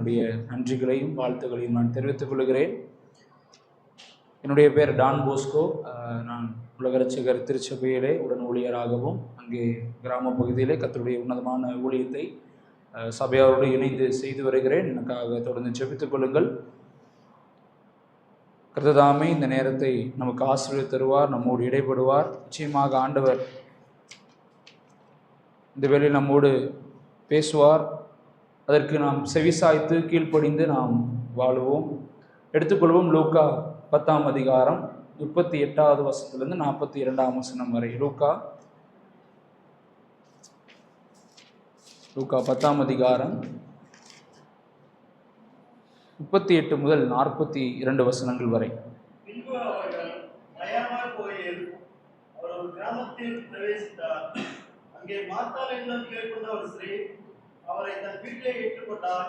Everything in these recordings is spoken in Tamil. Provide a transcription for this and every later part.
என்னுடைய நன்றிகளையும் வாழ்த்துக்களையும் நான் தெரிவித்துக் கொள்கிறேன். என்னுடைய பேர் டான் போஸ்கோ. நான் உலக ரட்சகர் திருச்சபையிலே உடன் ஊழியராகவும் அங்கே கிராம பகுதியிலே கர்த்தருடைய உன்னதமான ஊழியத்தை சபையாரோடு இணைந்து செய்து வருகிறேன். எனக்காக தொடர்ந்து ஜெபித்துக் கொள்ளுங்கள். கர்த்ததாமே இந்த நேரத்தை நமக்கு ஆசீர்வதித்து தருவார், நம்மோடு இடைப்படுவார். நிச்சயமாக ஆண்டவர் இந்த வேளையில் நம்மோடு பேசுவார். அதற்கு நாம் செவிசாய்த்து கீழ்ப்படிந்து நாம் வாழுவோம். எடுத்துக்கொள்வோம் லூக்கா 10ஆம் அதிகாரம் 38வது வசனத்திலிருந்து 42ஆம் வசனம் வரை. லூக்கா 10ஆம் அதிகாரம் 38 முதல் 42 வசனங்கள் வரை. பின்பு அவர்கள் மயானார் கோயில் அவர் ஒரு கிராமத்தில் பிரவேசித்தார். அங்கே மார்த்தாள் என்னும் பேர் கொண்ட ஒரு ஸ்திரீ அவரை தன் வீட்டிலே ஏற்றுக்கொண்டார்.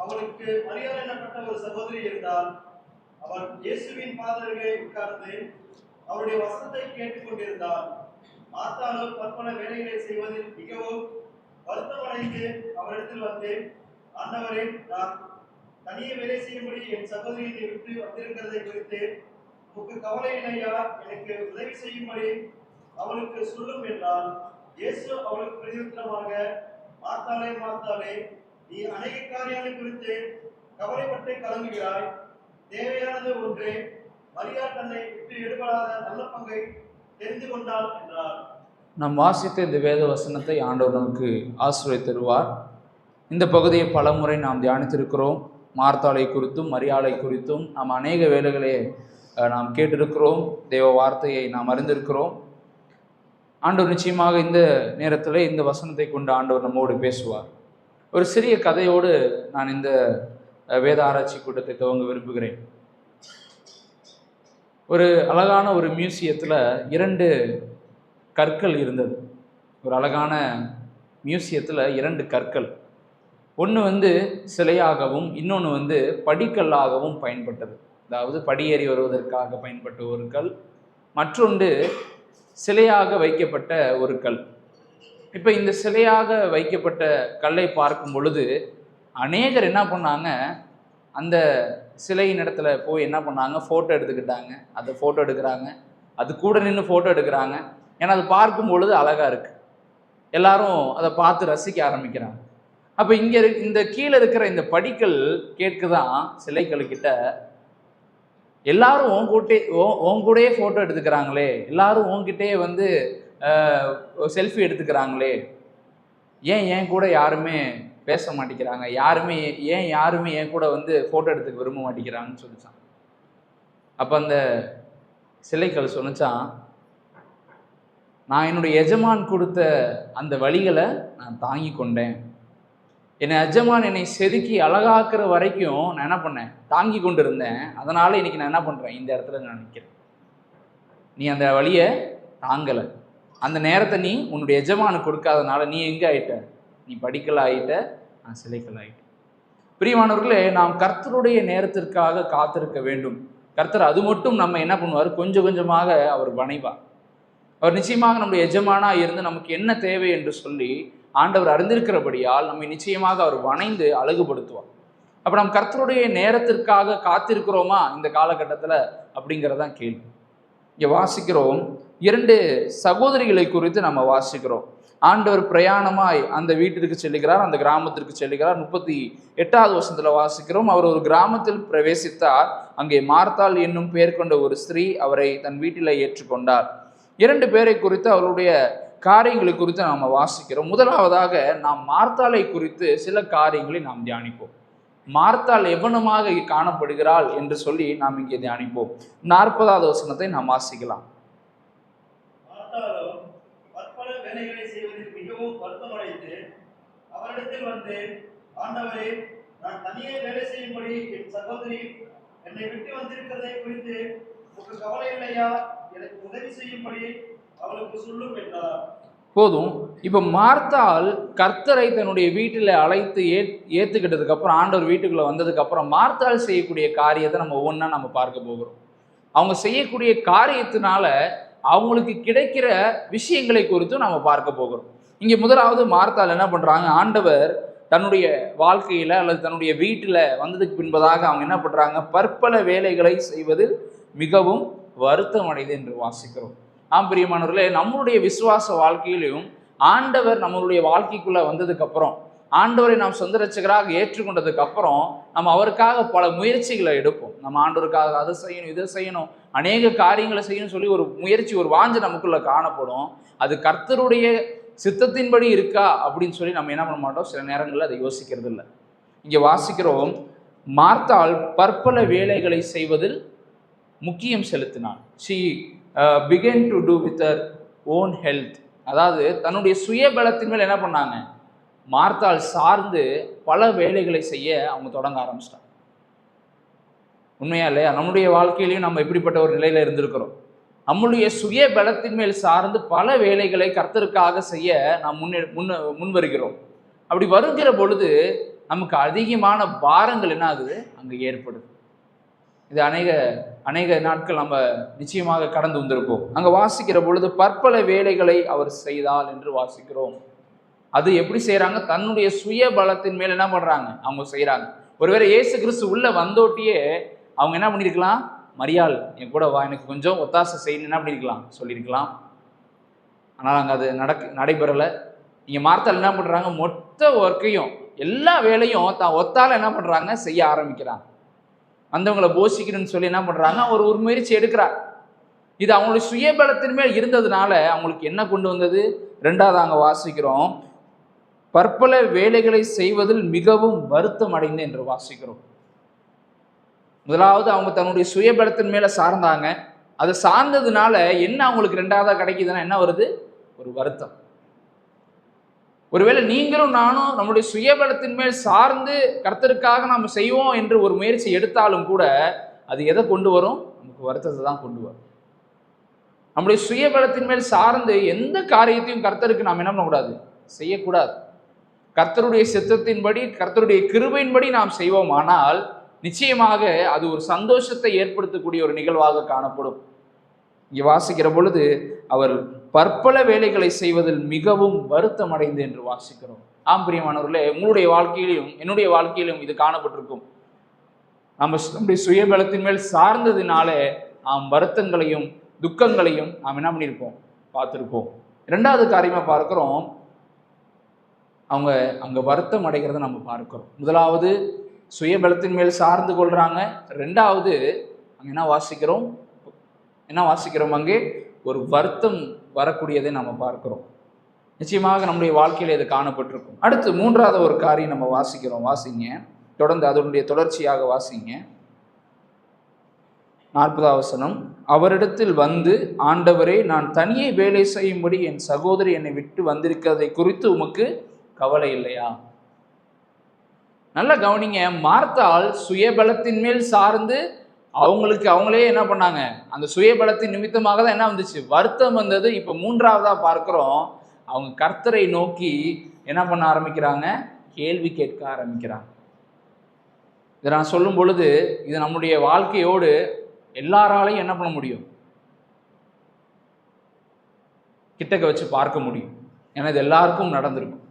அவளுக்கு மரியாள் எனப்பட்ட ஒரு சகோதரி இருந்தாள். அவர் இயேசுவின் பாதருகே உட்கார்ந்து அவருடைய வசனத்தை கேட்டுக்கொண்டிருந்தார். மார்த்தாளோ பற்பல வேலைகளை செய்வதில் மிகவும் வருத்தமடைந்து அவரிடத்தில் வந்து, ஆண்டவரே, நான் தனியே வேலை செய்யும்படி என் சகோதரியை விட்டு வந்திருக்கிறதை குறித்து உனக்கு கவலை இல்லையா? எனக்கு உதவி செய்யும்படி அவளுக்கு சொல்லும் என்றால், இயேசு அவளுக்கு பிரதியுத்தரமாக, மார்த்தாளே, மார்த்தாளே, நீ அநேக காரியங்களை குறித்து கவலைப்பட்டு கலங்குகிறாய். தேவையானது ஒன்றே. மரியாள் தன்னை விட்டு எடுபடாத நல்ல பங்கை தெரிந்து கொண்டாள் என்றார். நாம் வாசித்த இந்த வேத வசனத்தை ஆண்டவர் நமக்கு ஆசீர்வதித்து தருவார். இந்த பகுதியை பலமுறை நாம் தியானித்திருக்கிறோம். மார்த்தாளை குறித்தும் மரியாளை குறித்தும் நாம் அநேக வேளைகளே நாம் கேட்டிருக்கிறோம். தேவ வார்த்தையை நாம் அறிந்திருக்கிறோம். ஆண்டவர் நிச்சயமாக இந்த நேரத்தில் இந்த வசனத்தை கொண்டு ஆண்டவர் நம்மோடு பேசுவார். ஒரு சிறிய கதையோடு நான் இந்த வேத ஆராய்ச்சி கூட்டத்தை துவங்க விரும்புகிறேன். ஒரு அழகான ஒரு மியூசியத்தில் 2 கற்கள் இருந்தது. ஒரு அழகான மியூசியத்தில் 2 கற்கள். ஒன்று சிலையாகவும் இன்னொன்று படிக்கல்லாகவும் பயன்பட்டது. அதாவது படியேறி வருவதற்காக பயன்பட்ட ஒரு கல், மற்றொன்று சிலையாக வைக்கப்பட்ட ஒரு கல். இப்போ இந்த சிலையாக வைக்கப்பட்ட கல்லை பார்க்கும் பொழுது அநேகர் என்ன பண்ணாங்க, அந்த சிலையின் இடத்துல போய் என்ன பண்ணாங்க, ஃபோட்டோ எடுத்துக்கிட்டாங்க. அதை ஃபோட்டோ எடுக்கிறாங்க, அது கூட நின்று ஃபோட்டோ எடுக்கிறாங்க. ஏன்னா அது பார்க்கும் பொழுது அழகாக இருக்குது. எல்லாரும் அதை பார்த்து ரசிக்க ஆரம்பிக்கிறாங்க. அப்போ இங்கே இந்த கீழே இருக்கிற இந்த படிக்கல் கேட்குதான் சிலைக்கல்கிட்ட, எல்லாரும் உன் கூடயே ஃபோட்டோ எடுத்துக்கிறாங்களே, எல்லாரும் உன்கிட்டயே செல்ஃபி எடுத்துக்கிறாங்களே, ஏன் கூட யாருமே பேச மாட்டேங்கிறாங்க, யாருமே என் கூட ஃபோட்டோ எடுத்துக்க விரும்ப மாட்டேங்கிறாங்கன்னு சொல்லிச்சான். அப்போ அந்த சிலைக்கல் சொன்னிச்சான், நான் என்னுடைய எஜமான் கொடுத்த அந்த வழிகளை நான் தாங்கி கொண்டேன். என்னை செதுக்கி அழகாக்குற வரைக்கும் நான் என்ன பண்ணேன், தாங்கி கொண்டு இருந்தேன். அதனால் இன்னைக்கு நான் என்ன பண்ணுறேன், இந்த இடத்துல நான் நிற்கிறேன். நீ அந்த வழியை தாங்கலை, அந்த நேரத்தை நீ உன்னுடைய எஜமானுக்கு கொடுக்காதனால நீ எங்கே ஆகிட்ட, நீ படிக்கல் ஆகிட்ட, நான் சிலைக்கல் ஆகிட்டேன். பிரியமானவர்களே, நாம் கர்த்தருடைய நேரத்திற்காக காத்திருக்க வேண்டும். கர்த்தர் அது மட்டும் நம்ம என்ன பண்ணுவார், கொஞ்சம் கொஞ்சமாக அவர் வணைவார். அவர் நிச்சயமாக நம்முடைய எஜமானாக இருந்து நமக்கு என்ன தேவை என்று சொல்லி ஆண்டவர் அறிந்திருக்கிறபடியால் நம்மை நிச்சயமாக அவர் வணைந்து அழகுபடுத்துவார். அப்போ நாம் கர்த்தருடைய நேரத்திற்காக காத்திருக்கிறோமா இந்த காலகட்டத்தில் அப்படிங்கிறதான் கேள்வி. இங்கே வாசிக்கிறோம், 2 சகோதரிகளை குறித்து நம்ம வாசிக்கிறோம். ஆண்டவர் பிரயாணமாய் அந்த வீட்டிற்கு செல்லுகிறார், அந்த கிராமத்திற்கு செல்லுகிறார். 38வது வசனத்தில் வாசிக்கிறோம், அவர் ஒரு கிராமத்தில் பிரவேசித்தார். அங்கே மார்த்தாள் என்னும் பெயர் கொண்ட ஒரு ஸ்திரீ அவரை தன் வீட்டில் ஏற்றுக்கொண்டார். 2 பேரை குறித்து அவருடைய காரியங்களை குறித்து நாம் வாசிக்கிறோம். முதலாவதாக நாம் மார்த்தாளை குறித்து சில காரியங்களை நாம் தியானிப்போம். மார்த்தாள் எவ்வளமாக காணப்படுகிறாள் என்று சொல்லி நாம் இங்கே தியானிப்போம். 40வது வசனத்தை நாம் வாசிக்கலாம். பற்பல வேலைகளை செய்வதில் மிகவும் வருத்தமடைந்து அவரிடத்தில் வந்து, ஆண்டவரே, நான் தனியே வேலை செய்யும்படி என் சகோதரி என்னை விட்டு வந்திருக்கிறதை குறித்து உங்களுக்கு கவலை இல்லையா? எனக்கு உதவி செய்யும்படி அவளுக்கு சொல்லும் என்றார். போதும். இப்போ மார்த்தாள் கர்த்தரை தன்னுடைய வீட்டில் அழைத்து ஏற்றுக்கிட்டதுக்கு அப்புறம், ஆண்டவர் வீட்டுக்குள்ளே வந்ததுக்கு அப்புறம் மார்த்தாள் செய்யக்கூடிய காரியத்தை நம்ம ஒவ்வொன்றா நம்ம பார்க்க போகிறோம். அவங்க செய்யக்கூடிய காரியத்தினால அவங்களுக்கு கிடைக்கிற விஷயங்களை குறித்தும் நம்ம பார்க்க போகிறோம். இங்கே முதலாவது மார்த்தாள் என்ன பண்ணுறாங்க, ஆண்டவர் தன்னுடைய வாழ்க்கையில அல்லது தன்னுடைய வீட்டில் வந்ததுக்கு பின்பதாக அவங்க என்ன பண்றாங்க, பற்பல வேலைகளை செய்வதில் மிகவும் வருத்தம் அடைது என்று வாசிக்கிறோம். பிரியமானவர்களே, நம்மளுடைய விசுவாச வாழ்க்கையிலும் ஆண்டவர் நம்மளுடைய வாழ்க்கைக்குள்ள வந்ததுக்கு அப்புறம், ஆண்டவரை நாம் சொந்த ரட்சகராக ஏற்றுக்கொண்டதுக்கு அப்புறம் நம்ம அவருக்காக பல முயற்சிகளை எடுப்போம். நம்ம ஆண்டவருக்காக அதை செய்யணும், இதை செய்யணும், அநேக காரியங்களை செய்யணும்னு சொல்லி ஒரு முயற்சி, ஒரு வாஞ்சை நமக்குள்ள காணப்படும். அது கர்த்தருடைய சித்தத்தின்படி இருக்கா அப்படின்னு சொல்லி நம்ம என்ன பண்ண மாட்டோம், சில நேரங்களில் அதை யோசிக்கிறது இல்லை. இங்கே வாசிக்கிறோம், மார்த்தாள் பற்பல வேலைகளை செய்வதில் முக்கியம் செலுத்தினாள். she began to do with her own health. அதாவது தன்னுடைய சுய பலத்தின் மேல் என்ன பண்ணாங்க, மார்த்தாள் சார்ந்து பல வேலைகளை செய்ய அவங்க தொடங்க ஆரம்பிச்சிட்டாங்க. உண்மையா இல்லையா? நம்முடைய வாழ்க்கையிலையும் நம்ம எப்படிப்பட்ட ஒரு நிலையில இருந்திருக்கிறோம். நம்முடைய சுய பலத்தின் மேல் சார்ந்து பல வேலைகளை கர்த்தருக்காக செய்ய நாம் முன் வருகிறோம். அப்படி வருகிற பொழுது நமக்கு அதிகமான பாரங்கள் என்ன ஆகுது, அங்கே ஏற்படுது. இது அநேக நாட்கள் நம்ம நிச்சயமாக கடந்து வந்திருப்போம். அங்கே வாசிக்கிற பொழுது பற்பல வேலைகளை அவர் செய்தால் என்று வாசிக்கிறோம். அது எப்படி செய்யறாங்க, தன்னுடைய சுய பலத்தின் மேல் என்ன பண்றாங்க, அவங்க செய்யறாங்க. ஒருவேளை இயேசு கிறிஸ்து உள்ள வந்தோட்டியே அவங்க என்ன பண்ணிருக்கலாம், மரியாள் என் கூட வா, எனக்கு கொஞ்சம் ஒத்தாசை செய்யணும் என்ன பண்ணிருக்கலாம், சொல்லியிருக்கலாம். ஆனால் அங்கே அது நடைபெறலை. இங்கே மார்த்தாள் என்ன பண்றாங்க, மொத்த ஒர்க்கையும் எல்லா வேலையும் தான் ஒத்தால என்ன பண்றாங்க, செய்ய ஆரம்பிக்கிறாங்க. வந்தவங்களை போஷிக்கணும்னு சொல்லி என்ன பண்றாங்க, ஒரு முயற்சி எடுக்கிறார். இது அவங்களுடைய சுயபலத்தின் மேல் இருந்ததுனால அவங்களுக்கு என்ன கொண்டு வந்தது, ரெண்டாவது அங்கே வாசிக்கிறோம், பற்பல வேலைகளை செய்வதில் மிகவும் வருத்தம் அடைந்து என்று வாசிக்கிறோம். முதலாவது அவங்க தன்னுடைய சுயபலத்தின் மேல சார்ந்தாங்க. அதை சார்ந்ததுனால என்ன அவங்களுக்கு ரெண்டாவதா கிடைக்குதுன்னா என்ன வருது, ஒரு வருத்தம். ஒருவேளை நீங்களும் நானும் நம்முடைய சுயபலத்தின் மேல் சார்ந்து கர்த்தருக்காக நாம் செய்வோம் என்று ஒரு முயற்சி எடுத்தாலும் கூட அது எதை கொண்டு வரும், நமக்கு வருத்தத்தை தான் கொண்டு வரும். நம்முடைய சுயபலத்தின் மேல் சார்ந்து எந்த காரியத்தையும் கர்த்தருக்கு நாம் என்ன பண்ணக்கூடாது, செய்யக்கூடாது. கர்த்தருடைய சித்தத்தின்படி, கர்த்தருடைய கிருபையின்படி நாம் செய்வோம். ஆனால் நிச்சயமாக அது ஒரு சந்தோஷத்தை ஏற்படுத்தக்கூடிய ஒரு நிகழ்வாக காணப்படும். இங்கே வாசிக்கிற பொழுது அவர் பற்பல வேலைகளை செய்வதில் மிகவும் வருத்தம் அடைந்து என்று வாசிக்கிறோம். பிரியமானவர்களே, உங்களுடைய வாழ்க்கையிலும் என்னுடைய வாழ்க்கையிலும் இது காணப்பட்டிருக்கும். நம்முடைய சுயபலத்தின் மேல் சார்ந்ததினாலே நாம் வருத்தங்களையும் துக்கங்களையும் நாம் என்ன பண்ணியிருப்போம், பார்த்துருப்போம். இரண்டாவது காரியமா பார்க்கிறோம், அவங்க அங்கே வருத்தம் அடைகிறத நம்ம பார்க்கிறோம். முதலாவது சுயபலத்தின் மேல் சார்ந்து கொள்றாங்க. ரெண்டாவது அங்கே என்ன வாசிக்கிறோம், அங்கே ஒரு வருத்தம் வரக்கூடியதை நம்ம பார்க்கிறோம். நிச்சயமாக நம்முடைய வாழ்க்கையில் இது காணப்பட்டிருக்கும். அடுத்து மூன்றாவது ஒரு காரியம் நம்ம வாசிங்க, தொடர்ந்து அதனுடைய தொடர்ச்சியாக வாசிங்க. 40வது வசனம், அவரிடத்தில் வந்து, ஆண்டவரே, நான் தனியே வேலை செய்யும்படி என் சகோதரி என்னை விட்டு வந்திருக்கிறதை குறித்து உமக்கு கவலை இல்லையா? நல்லா கவனிங்க. மார்த்தாள் சுயபலத்தின் மேல் சார்ந்து அவங்களே என்ன பண்ணாங்க, அந்த சுயபலத்தின் நிமித்தமாக தான் என்ன வந்துச்சு, வருத்தம் வந்தது. இப்போ மூன்றாவதா பார்க்கிறோம், அவங்க கர்த்தரை நோக்கி என்ன பண்ண ஆரம்பிக்கிறாங்க, கேள்வி கேட்க ஆரம்பிக்கிறாங்க. இதை நான் சொல்லும் பொழுது இது நம்முடைய வாழ்க்கையோடு எல்லாராலையும் என்ன பண்ண முடியும், கிட்டக்க வச்சு பார்க்க முடியும். ஏன்னா இது எல்லாருக்கும் நடந்திருக்கும்.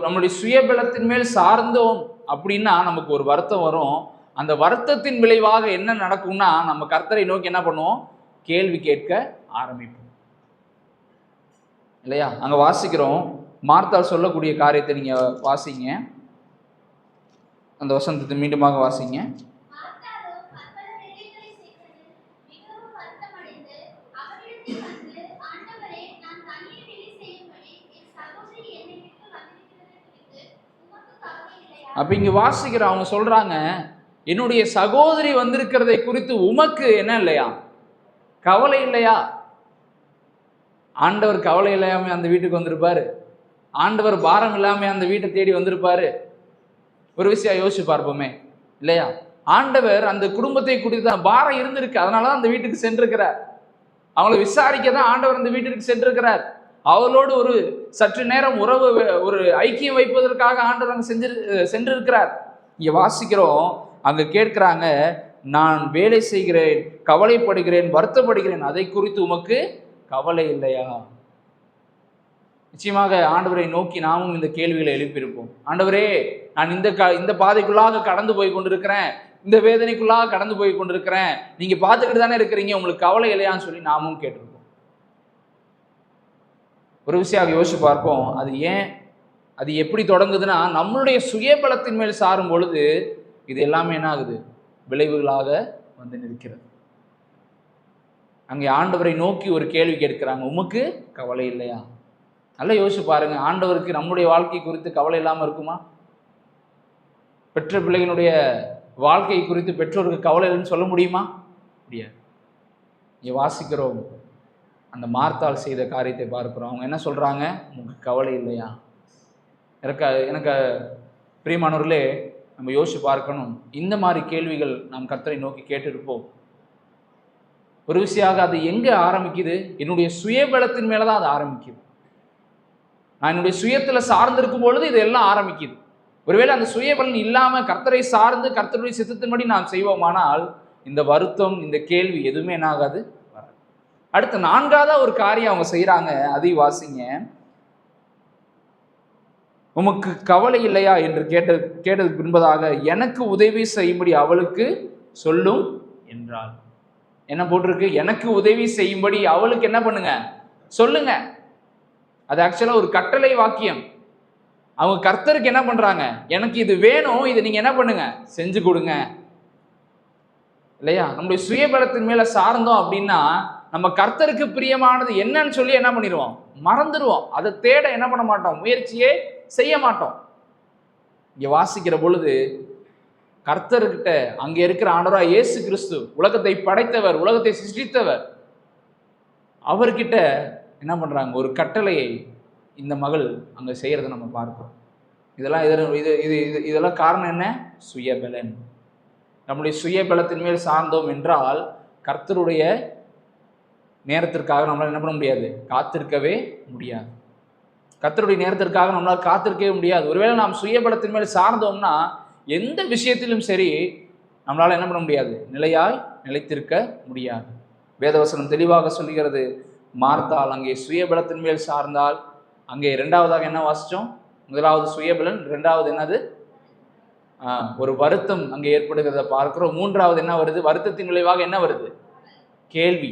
நம்முடைய சுயபலத்தின் மேல் சார்ந்தோம் அப்படின்னா நமக்கு ஒரு வருத்தம் வரும். அந்த வருத்தத்தின் விளைவாக என்ன நடக்கும்னா நம்ம கர்த்தரை நோக்கி என்ன பண்ணுவோம், கேள்வி கேட்க ஆரம்பிப்போம் இல்லையா? அங்க வாசிக்கிறோம், மார்த்தாள் சொல்லக்கூடிய காரியத்தை நீங்க வாசிங்க, அந்த வசனத்தை மீண்டுமாக வாசிங்க. அப்ப இங்க வாசிக்கிற அவங்க சொல்றாங்க, என்னுடைய சகோதரி வந்திருக்கிறதை குறித்து உமக்கு என்ன இல்லையா, கவலை இல்லையா? ஆண்டவர் கவலை இல்லாம அந்த வீட்டுக்கு வந்திருப்பாரு, ஆண்டவர் பாரம் இல்லாம அந்த வீட்டை தேடி வந்திருப்பாரு. ஒரு விஷயம் யோசிச்சு பார்ப்போமே இல்லையா? ஆண்டவர் அந்த குடும்பத்தை குறித்து தான் பாரம் இருந்திருக்கு, அதனாலதான் அந்த வீட்டுக்கு சென்றிருக்கிறார். அவங்களை விசாரிக்க தான் ஆண்டவர் அந்த வீட்டிற்கு சென்றிருக்கிறார். அவளோடு ஒரு சற்று நேரம் உறவு, ஒரு ஐக்கியம் வைப்பதற்காக ஆண்டவர் அங்கே சென்றிருக்கிறார். இங்க வாசிக்கிறோம், அங்க கேட்கிறாங்க, நான் வேலை செய்கிறேன், கவலைப்படுகிறேன், வருத்தப்படுகிறேன், அதை குறித்து உமக்கு கவலை இல்லையா? நிச்சயமாக ஆண்டவரை நோக்கி நாமும் இந்த கேள்விகளை எழுப்பியிருப்போம். ஆண்டவரே, நான் இந்த பாதைக்குள்ளாக கடந்து போய் கொண்டிருக்கிறேன், இந்த வேதனைக்குள்ளாக கடந்து போய் கொண்டிருக்கிறேன், நீங்க பார்த்துக்கிட்டு தானே இருக்கிறீங்க, உங்களுக்கு கவலை இல்லையான்னு சொல்லி நாமும் கேட்டிருப்போம். ஒரு விஷயம் யோசிச்சு பார்ப்போம். அது எப்படி தொடங்குதுன்னா, நம்மளுடைய சுயபலத்தின் மேல் சாரும் பொழுது இது எல்லாமே என்ன ஆகுது? விளைவுகளாக வந்து நிற்கிறது. அங்கே ஆண்டவரை நோக்கி ஒரு கேள்வி கேட்கிறாங்க, உமக்கு கவலை இல்லையா? நல்லா யோசிச்சு பாருங்க, ஆண்டவருக்கு நம்முடைய வாழ்க்கை குறித்து கவலை இல்லாமல் இருக்குமா? பெற்ற பிள்ளைகளுடைய வாழ்க்கை குறித்து பெற்றோருக்கு கவலை இல்லைன்னு சொல்ல முடியுமா? முடியாது. இங்கே வாசிக்கிறோம், அந்த மார்த்தாள் செய்த காரியத்தை பார்க்கிறோம். அவங்க என்ன சொல்றாங்க? உங்களுக்கு கவலை இல்லையா? எனக்கு பிரியமானவர்களே, நம்ம யோசிச்சு பார்க்கணும். இந்த மாதிரி கேள்விகள் நாம் கர்த்தரை நோக்கி கேட்டிருப்போம். ஒரு விஷயம், அது எங்க ஆரம்பிக்குது? என்னுடைய சுயபலத்தின் மேலதான் அது ஆரம்பிக்குது. நான் என்னுடைய சுயத்துல சார்ந்திருக்கும் பொழுது இதெல்லாம் ஆரம்பிக்குது. ஒருவேளை அந்த சுயபலன் இல்லாம கர்த்தரை சார்ந்து கர்த்தருடைய சித்தத்தின்படி நாம் செய்வோமானால் இந்த வருத்தம், இந்த கேள்வி எதுவுமே என்ன ஆகாது. அடுத்து 4ஆவதா ஒரு காரியம் அவங்க செய்யறாங்க, அதை வாசிங்க. உமக்கு கவலை இல்லையா என்று கேட்டதுக்கு பின்பதாக எனக்கு உதவி செய்யும்படி அவளுக்கு சொல்லும் என்றாள். என்ன போட்டிருக்கு? எனக்கு உதவி செய்யும்படி அவளுக்கு என்ன பண்ணுங்க, சொல்லுங்க. அது ஆக்சுவலா ஒரு கட்டளை வாக்கியம். அவங்க கர்த்தருக்கு என்ன பண்றாங்க? எனக்கு இது வேணும், இதை நீங்க என்ன பண்ணுங்க, செஞ்சு கொடுங்க. இல்லையா? நம்முடைய சுயபலத்தின் மேல சார்ந்தோம் அப்படின்னா நம்ம கர்த்தருக்கு பிரியமானது என்னன்னு சொல்லி என்ன பண்ணிடுவோம்? மறந்துடுவோம். அதை தேட என்ன பண்ண மாட்டோம்? முயற்சியே செய்ய மாட்டோம். இங்க வாசிக்கிற பொழுது கர்த்தர்கிட்ட அங்க இருக்கிற ஆண்டவராய் இயேசு கிறிஸ்து, உலகத்தை படைத்தவர், உலகத்தை சிருஷ்டித்தவர், அவர்கிட்ட என்ன பண்றாங்க? ஒரு கட்டளையை இந்த மகள் அங்க செய்யறதை நம்ம பார்க்கிறோம். இதெல்லாம் காரணம் என்ன? சுயபலன். நம்முடைய சுயபலத்தின் மேல் சார்ந்தோம் என்றால் கர்த்தருடைய நேரத்திற்காக நம்மளால் என்ன பண்ண முடியாது? காத்திருக்கவே முடியாது. கர்த்தருடைய நேரத்திற்காக நம்மளால் காத்திருக்கவே முடியாது. ஒருவேளை நாம் சுயபலத்தின் மேல் சார்ந்தோம்னா எந்த விஷயத்திலும் சரி நம்மளால் என்ன பண்ண முடியாது? நிலைத்திருக்க முடியாது. வேதவசனம் தெளிவாக சொல்லுகிறது. மார்த்தாள் அங்கே சுயபலத்தின் மேல் சார்ந்தால், அங்கே 2ஆவதாக என்ன வாசிச்சோம்? முதலாவது சுயபலன், 2ஆவது என்னது? ஒரு வருத்தம் அங்கே ஏற்படுகிறத பார்க்கிறோம். 3ஆவது என்ன வருது? வருத்தத்தின் விளைவாக என்ன வருது? கேள்வி.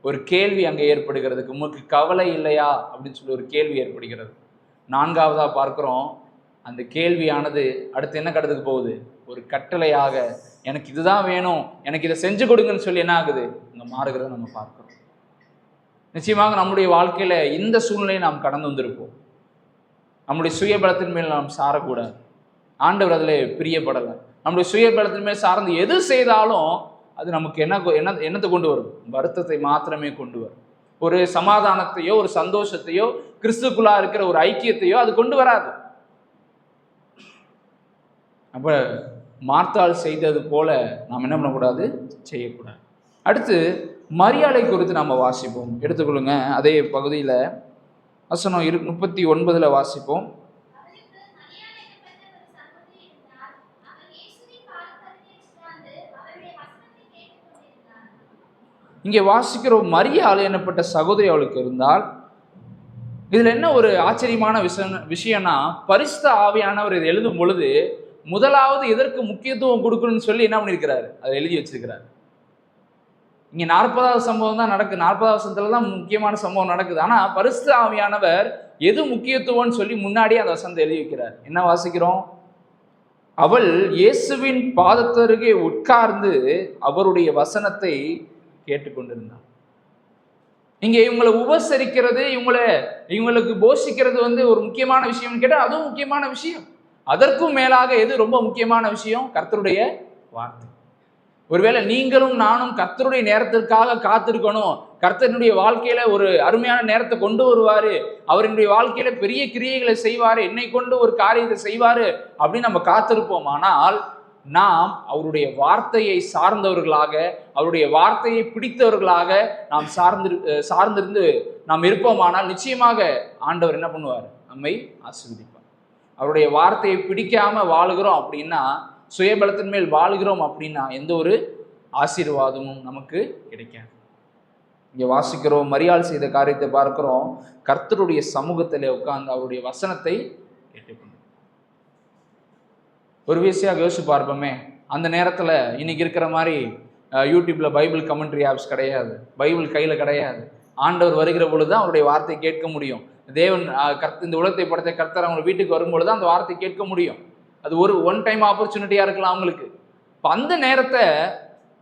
ஒரு கேள்வி அங்கே ஏற்படுகிறதுக்கு, உமக்கு கவலை இல்லையா அப்படின்னு சொல்லி ஒரு கேள்வி ஏற்படுகிறது. 4ஆவதா பார்க்கிறோம், அந்த கேள்வியானது அடுத்து என்ன கடத்துக்கு போகுது? ஒரு கட்டளையாக, எனக்கு இதுதான் வேணும், எனக்கு இதை செஞ்சு கொடுங்கன்னு சொல்லி என்ன ஆகுது? அங்கே மாறுகிறத நம்ம பார்க்கிறோம். நிச்சயமாக நம்முடைய வாழ்க்கையில இந்த சூழ்நிலையை நாம் கடந்து வந்திருப்போம். நம்முடைய சுயபலத்தின் மேல் நாம் சாரக்கூடாது. ஆண்டவர் அதில் பிரியப்படலை. நம்முடைய சுயபலத்தின் மேல் சார்ந்து எது செய்தாலும் அது நமக்கு என்னத்தை கொண்டு வரும்? வருத்தத்தை மாத்திரமே கொண்டு வரும். ஒரு சமாதானத்தையோ ஒரு சந்தோஷத்தையோ கிறிஸ்துக்குள்ளா இருக்கிற ஒரு ஐக்கியத்தையோ அது கொண்டு வராது. அப்ப மார்த்தாள் செய்தது போல நாம் என்ன பண்ணக்கூடாது? செய்யக்கூடாது. அடுத்து மரியாதை குறித்து நாம் வாசிப்போம். எடுத்துக்கொள்ளுங்க, அதே பகுதியில் வசனம் 39 வாசிப்போம். இங்கே வாசிக்கிற மரியாள் என்னப்பட்ட சகோதரி அவளுக்கு இருந்தால், இதுல என்ன ஒரு ஆச்சரியமான விஷயம்னா, பரிசுத்த ஆவியானவர் இதை எழுதும் பொழுது முதலாவது எதற்கு முக்கியத்துவம் கொடுக்கணும்னு சொல்லி என்ன பண்ணியிருக்கிறாரு? அதை எழுதி வச்சிருக்கிறார். இங்க 40வது சம்பவம் தான் நடக்குது. 40வது வசனத்துல தான் முக்கியமான சம்பவம் நடக்குது. ஆனா பரிசுத்த ஆவியானவர் எது முக்கியத்துவம்னு சொல்லி முன்னாடியே அந்த வசனத்தை எழுதி வைக்கிறார். என்ன வாசிக்கிறோம்? அவள் இயேசுவின் பாதத்தருகே உட்கார்ந்து அவருடைய வசனத்தை கேட்டுக்கொண்டிருந்தார். இங்க இவங்களை உபசரிக்கிறது, இவங்களுக்கு போஷிக்கிறது ஒரு முக்கியமான விஷயம் கேட்டா அதுவும் முக்கியமான விஷயம். அதற்கும் மேலாக எது ரொம்ப முக்கியமான விஷயம்? கர்த்தருடைய வார்த்தை. ஒருவேளை நீங்களும் நானும் கர்த்தருடைய நேரத்திற்காக காத்திருக்கணும், கர்த்தருடைய வாழ்க்கையில ஒரு அருமையான நேரத்தை கொண்டு வருவாரு, அவருடைய வாழ்க்கையில பெரிய கிரியைகளை செய்வாரு, என்னை கொண்டு ஒரு காரியத்தை செய்வாரு அப்படின்னு நம்ம காத்திருப்போம். ஆனால் நாம் அவருடைய வார்த்தையை சார்ந்தவர்களாக, அவருடைய வார்த்தையை பிடித்தவர்களாக நாம் சார்ந்திருந்து நாம் இருப்போமானால் நிச்சயமாக ஆண்டவர் என்ன பண்ணுவார்? நம்மை ஆசீர்வதிப்பார். அவருடைய வார்த்தையை பிடிக்காம வாழுகிறோம் அப்படின்னா, சுயபலத்தின் மேல் வாழுகிறோம் அப்படின்னா எந்த ஒரு ஆசீர்வாதமும் நமக்கு கிடைக்காது. இங்கே வாசிக்கிறோம், மரியாள் செய்த காரியத்தை பார்க்கிறோம். கர்த்தருடைய சமூகத்தில் உட்கார்ந்து அவருடைய வசனத்தை கேட்டுக்கொண்டு. ஒரு விஷயம் யோசிச்சு பார்ப்போமே, அந்த நேரத்தில் இன்னைக்கு இருக்கிற மாதிரி யூடியூப்ல பைபிள் கமெண்ட்ரி ஆப்ஸ் கிடையாது, பைபிள் கையில் கிடையாது. ஆண்டவர் வருகிற பொழுது தான் அவருடைய வார்த்தையை கேட்க முடியும். தேவன் இந்த உலகத்தை படைத்த கர்த்தர் அவங்க வீட்டுக்கு வரும்பொழுது அந்த வார்த்தையை கேட்க முடியும். அது ஒரு ஒன் டைம் ஆப்பர்ச்சுனிட்டியா இருக்கலாம் அவங்களுக்கு. இப்போ அந்த நேரத்தை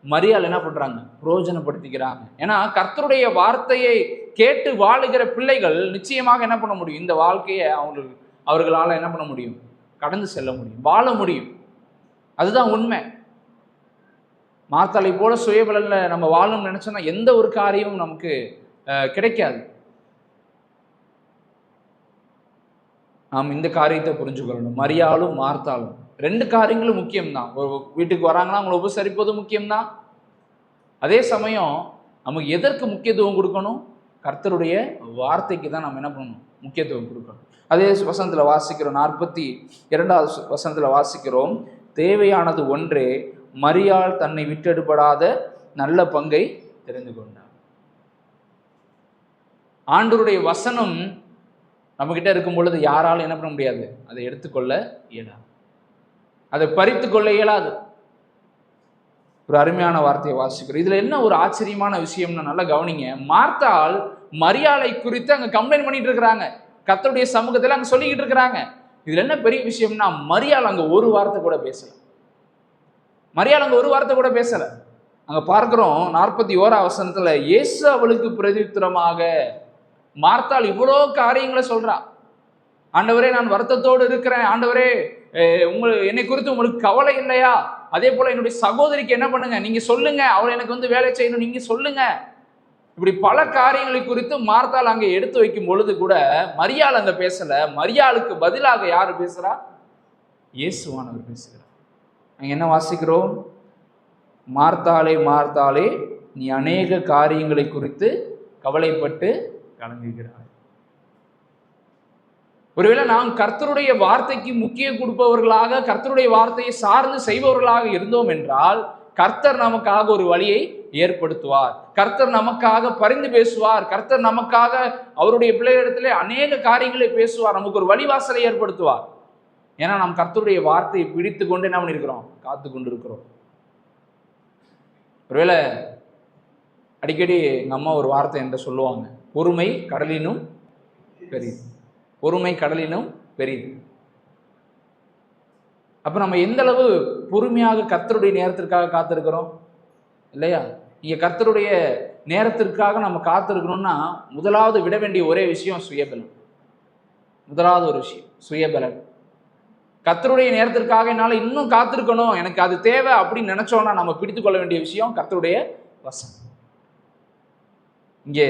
மரியாள் என்ன பண்றாங்க, பிரயோஜனப்படுத்திக்கிறாங்க. ஏன்னா கர்த்தருடைய வார்த்தையை கேட்டு வாழுகிற பிள்ளைகள் நிச்சயமாக என்ன பண்ண முடியும், இந்த வாழ்க்கையை அவர்களால் என்ன பண்ண முடியும், கடந்து செல்ல முடியும், வாழ முடியும். அதுதான் உண்மை. மார்த்தாளை போல சுயபலன்ல நம்ம வாழணும்னு நினைச்சோம்னா எந்த ஒரு காரியமும் நமக்கு கிடைக்காது. நாம் இந்த காரியத்தை புரிஞ்சுக்கொள்ளணும். மரியாளும் மார்த்தாளும் ரெண்டு காரியங்களும் முக்கியம்தான். ஒரு வீட்டுக்கு வராங்கன்னா அவங்களை உபசரிப்பது முக்கியம்தான். அதே சமயம் நமக்கு எதற்கு முக்கியத்துவம் கொடுக்கணும், கர்த்தருடைய வார்த்தைக்கு தான் நம்ம என்ன பண்ணணும், முக்கியத்துவம் கொடுக்கணும். அதே வசனத்தில் வாசிக்கிறோம், 42வது வசனத்தில் வாசிக்கிறோம், தேவையானது ஒன்றே, மரியாள் தன்னை விட்டெடுபடாத நல்ல பங்கை தெரிந்து கொண்டார். ஆண்டவருடைய வசனம் நம்ம கிட்ட இருக்கும் பொழுது யாராலும் என்ன பண்ண முடியாது, அதை எடுத்துக்கொள்ள இயலாது, அதை பறித்து கொள்ள இயலாது. ஒரு அருமையான வார்த்தையை வாசிக்கிறோம். இதுல என்ன ஒரு ஆச்சரியமான விஷயம்னு நல்லா கவனிங்க. மார்த்தாள் மரியாளை குறித்து அங்க கம்ப்ளைண்ட் பண்ணிட்டு இருக்கிறாங்க, கர்த்தருடைய சமூகத்துல அங்க சொல்லிக்கிட்டு இருக்கிறாங்க. இதுல என்ன பெரிய விஷயம்னா, மரியாள் அங்க ஒரு வார்த்தை கூட பேசல. மரியாள் அங்க ஒரு வார்த்தை கூட பேசல. அங்க பார்க்கிறோம் 41வது வசனத்துல, இயேசு அவளுக்கு பிரதியுத்தரமாக, மார்த்தாள் இவ்வளோ காரியங்களை சொல்றா. ஆண்டவரே, நான் வருத்தத்தோடு இருக்கிறேன், ஆண்டவரே என்னை குறித்து உங்களுக்கு கவலை இல்லையா? அதே போல என்னுடைய சகோதரிக்கு என்ன பண்ணுங்க, நீங்க சொல்லுங்க, அவளை எனக்கு வந்து வேலை செய்யணும், நீங்க சொல்லுங்க. இப்படி பல காரியங்களை குறித்து மார்த்தாள் அங்கே எடுத்து வைக்கும் பொழுது கூட மரியாள் அங்க பேசல. மரியாளுக்கு பதிலாக யாரு பேசுறா? இயேசுவானவர் பேசுகிறார். அங்க என்ன வாசிக்கிறோம்? மார்த்தாளே மார்த்தாளே, நீ அநேக காரியங்களை குறித்து கவலைப்பட்டு கலங்குகிறாய். ஒருவேளை நாம் கர்த்தருடைய வார்த்தைக்கு முக்கியம் கொடுப்பவர்களாக, கர்த்தருடைய வார்த்தையை சார்ந்து செய்பவர்களாக இருந்தோம் என்றால், கர்த்தர் நமக்காக ஒரு வழியை ஏற்படுத்துவார், கர்த்தர் நமக்காக பரிந்து பேசுவார், கர்த்தர் நமக்காக அவருடைய பிள்ளைகளிடத்திலே அநேக காரியங்களை பேசுவார், நமக்கு ஒரு வழிவாசலை ஏற்படுத்துவார். ஏன்னா நாம் கர்த்தருடைய வார்த்தையை பிடித்து கொண்டு என்ன பண்ணிருக்கிறோம், காத்து கொண்டு இருக்கிறோம். ஒருவேளை அடிக்கடி எங்க அம்மா ஒரு வார்த்தை என்ற சொல்லுவாங்க, பொறுமை கடலினும் பெரிது, பொறுமை கடலினும் பெரிது. அப்ப நம்ம எந்த அளவு பொறுமையாக கர்த்தருடைய நேரத்திற்காக காத்திருக்கிறோம் இல்லையா? இங்க கர்த்தருடைய நேரத்திற்காக நம்ம காத்திருக்கணும்னா முதலாவது விட வேண்டிய ஒரே விஷயம் சுயபலன். முதலாவது ஒரு விஷயம் சுயபலன். கர்த்தருடைய நேரத்திற்காக என்னால இன்னும் காத்திருக்கணும், எனக்கு அது தேவை அப்படின்னு நினைச்சோம்னா நம்ம பிடித்துக் கொள்ள வேண்டிய விஷயம் கர்த்தருடைய வசனம். இங்கே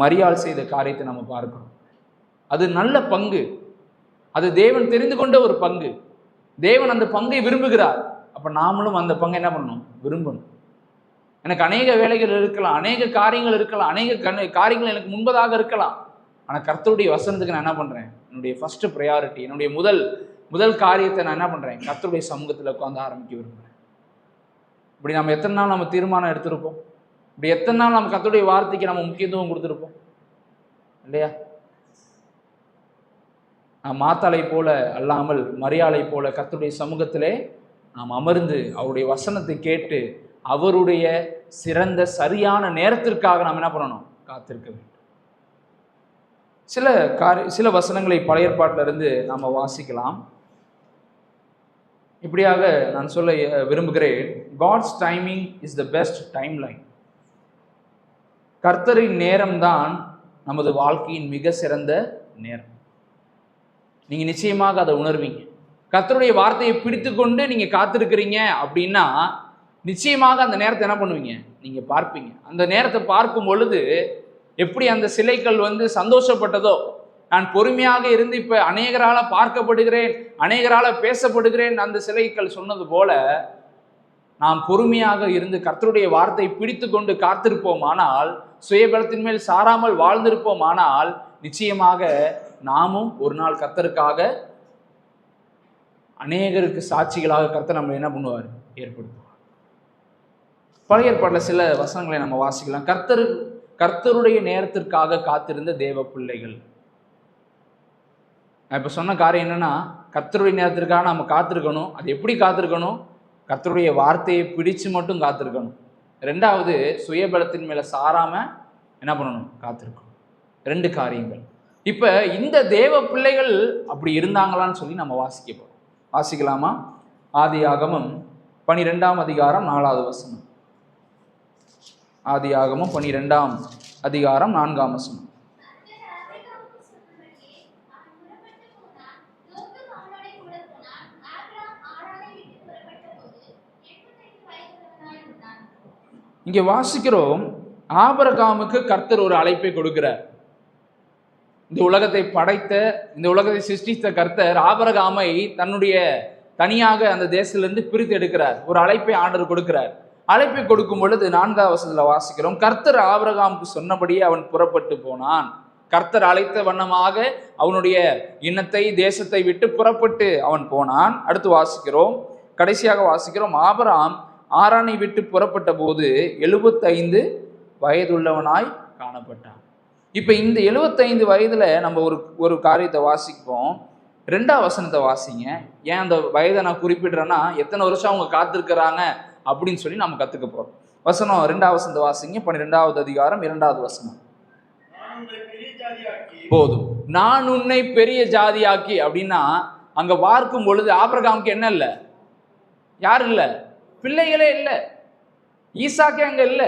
மரியாள் செய்த காரியத்தை நம்ம பார்க்கிறோம். அது நல்ல பங்கு, அது தேவன் தெரிந்து கொண்ட ஒரு பங்கு. தேவன் அந்த பங்கை விரும்புகிறார். அப்ப நாமளும் அந்த பங்கை என்ன பண்ணணும், விரும்பணும். எனக்கு அநேக வேலைகள் இருக்கலாம், அநேக காரியங்கள் இருக்கலாம், அநேக காரியங்கள் எனக்கு முன்பதாக இருக்கலாம். ஆனா கர்த்தருடைய வசனத்துக்கு நான் என்ன பண்றேன், என்னுடைய ஃபர்ஸ்ட் ப்ரையாரிட்டி, என்னுடைய முதல் காரியத்தை நான் என்ன பண்றேன், கர்த்தருடைய சமூகத்தில் உட்காந்து ஆரம்பிக்க விரும்புகிறேன். இப்படி நம்ம எத்தனை நாள் நம்ம தீர்மானம் எடுத்திருப்போம், இப்படி எத்தனை நாள் நம்ம கர்த்தருடைய வார்த்தைக்கு நம்ம முக்கியத்துவம் கொடுத்துருப்போம் இல்லையா? நாம் மாத்தாளை போல அல்லாமல் மரியாளை போல கர்த்தருடைய சமூகத்திலே நாம் அமர்ந்து அவருடைய வசனத்தை கேட்டு அவருடைய சிறந்த சரியான நேரத்திற்காக நாம் என்ன பண்ணணும், காத்திருக்க வேண்டும். சில வசனங்களை பழைய ஏற்பாட்டில இருந்து நாம் வாசிக்கலாம். இப்படியாக நான் சொல்ல விரும்புகிறேன், God's timing is the best timeline. கர்த்தரின் நேரம்தான் நமது வாழ்க்கையின் மிக சிறந்த நேரம். நீங்க நிச்சயமாக அதை உணர்வீங்க. கர்த்தருடைய வார்த்தையை பிடித்து கொண்டு நீங்க காத்திருக்கிறீங்க அப்படின்னா நிச்சயமாக அந்த நேரத்தை என்ன பண்ணுவீங்க, நீங்க பார்ப்பீங்க. அந்த நேரத்தை பார்க்கும் பொழுது எப்படி அந்த சிலைகள் சந்தோஷப்பட்டதோ, நான் பொறுமையாக இருந்து இப்ப அநேகரால பார்க்கப்படுகிறேன், அநேகரால பேசப்படுகிறேன், அந்த சிலைகள் சொன்னது போல நாம் பொறுமையாக இருந்து கர்த்தருடைய வார்த்தையை பிடித்து கொண்டு காத்திருப்போமானால், சுயபலத்தின் மேல் சாராமல் வாழ்ந்திருப்போமானால் நிச்சயமாக நாமும் ஒரு நாள் கர்த்தருக்காக அநேகருக்கு சாட்சிகளாக கர்த்தர் நம்ம என்ன பண்ணுவார், ஏற்படுத்துவார். பழைய ஏற்பாட்டில் சில வசனங்களை நம்ம வாசிக்கலாம். கர்த்தருடைய நேரத்திற்காக காத்திருந்த தேவ பிள்ளைகள். நான் இப்போ சொன்ன காரியம் என்னன்னா, கர்த்தருடைய நேரத்திற்காக நம்ம காத்திருக்கணும். அது எப்படி காத்திருக்கணும்? கர்த்தருடைய வார்த்தையை பிடிச்சு மட்டும் காத்திருக்கணும். ரெண்டாவது, சுயபலத்தின் மேல சாராம என்ன பண்ணணும்? காத்திருக்கணும். 2 காரியங்கள். இப்ப இந்த தேவ பிள்ளைகள் அப்படி இருந்தாங்களான்னு சொல்லி நம்ம வாசிக்க போறோம். வாசிக்கலாமா? ஆதியாகமம் 12ஆம் அதிகாரம் 4வது வசனம். ஆதியாகமம் 12ஆம் அதிகாரம் 4ஆம் வசனம். இங்கே வாசிக்கிறோம், ஆபிரகாமுக்கு கர்த்தர் ஒரு அழைப்பை கொடுக்கிறார். இந்த உலகத்தை படைத்த, இந்த உலகத்தை சிருஷ்டித்த கர்த்தர் ஆபிரகாமை தன்னுடைய தனியாக அந்த தேசத்திலிருந்து பிரித்து எடுக்கிறார். ஒரு அழைப்பை ஆண்டவர் கொடுக்கிறார். அழைப்பை கொடுக்கும் பொழுது 4வது வசனத்துல வாசிக்கிறோம், கர்த்தர் ஆபிரகாமுக்கு சொன்னபடியே அவன் புறப்பட்டு போனான். கர்த்தர் அழைத்த வண்ணமாக அவனுடைய இனத்தை, தேசத்தை விட்டு புறப்பட்டு அவன் போனான். அடுத்து வாசிக்கிறோம், கடைசியாக வாசிக்கிறோம், ஆபிரகாம் ஆரானை விட்டு புறப்பட்ட போது 75 வயதுள்ளவனாய் காணப்பட்டான். இப்ப இந்த 75 வயதுல நம்ம ஒரு காரியத்தை வாசிப்போம். 2ஆம் வசனத்தை வாசிங்க. ஏன் அந்த வயதை நான் குறிப்பிடுறேன்னா, எத்தனை வருஷம் அவங்க காத்திருக்கிறாங்க அப்படின்னு சொல்லி நம்ம கத்துக்க போறோம். வசனம் 2ஆம் வசனத்தை வாசிங்க. 12வது அதிகாரம் 2வது வசனம். போதும், நான் உன்னை பெரிய ஜாதியாக்கி அப்படின்னா, அங்க பார்க்கும் பொழுது ஆபிரகாமுக்கு என்ன இல்லை? யார் இல்லை? பிள்ளைகளே இல்லை. ஈசாக்கே அங்க இல்லை.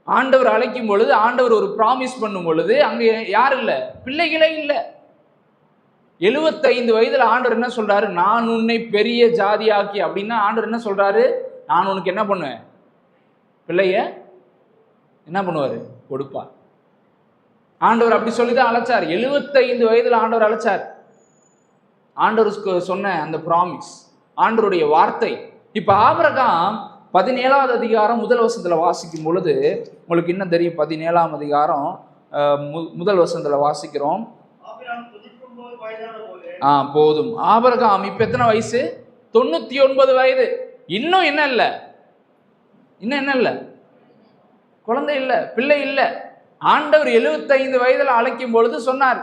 ஆண்டவர் அழைக்கும் பொழுது, ஆண்டவர் ஒரு ப்ராமிஸ் பண்ணும் பொழுது அங்க யார் இல்லை? பிள்ளைகளே இல்லை. 75 வயதுல ஆண்டவர் என்ன சொல்றாரு? நான் உன்னை பெரிய ஜாதியாக்கி அப்படின்னா ஆண்டவர் என்ன சொல்றாரு? நான் உனக்கு என்ன பண்ணுவேன்? பிள்ளைய என்ன பண்ணுவாரு? கொடுப்பார். ஆண்டவர் அப்படி சொல்லிதான் அழைச்சார். 75 வயதுல ஆண்டவர் அழைச்சார். ஆண்டவருக்கு சொன்ன அந்த ப்ராமிஸ், ஆண்டவருடைய வார்த்தை. இப்ப ஆபிரகாம் 17வது அதிகாரம் 1 வசனத்துல வாசிக்கும் பொழுது உங்களுக்கு இன்னும் தெரியும். 17ஆம் அதிகாரம் 1 வசனத்துல வாசிக்கிறோம். போதும், ஆபிரகாம் இப்ப எத்தனை வயசு? 99 வயது. இன்னும் என்ன இல்லை? இன்னும் என்ன இல்லை? குழந்தை இல்லை, பிள்ளை இல்லை. ஆண்டவர் 75 வயதுல அழைக்கும் பொழுது சொன்னார்,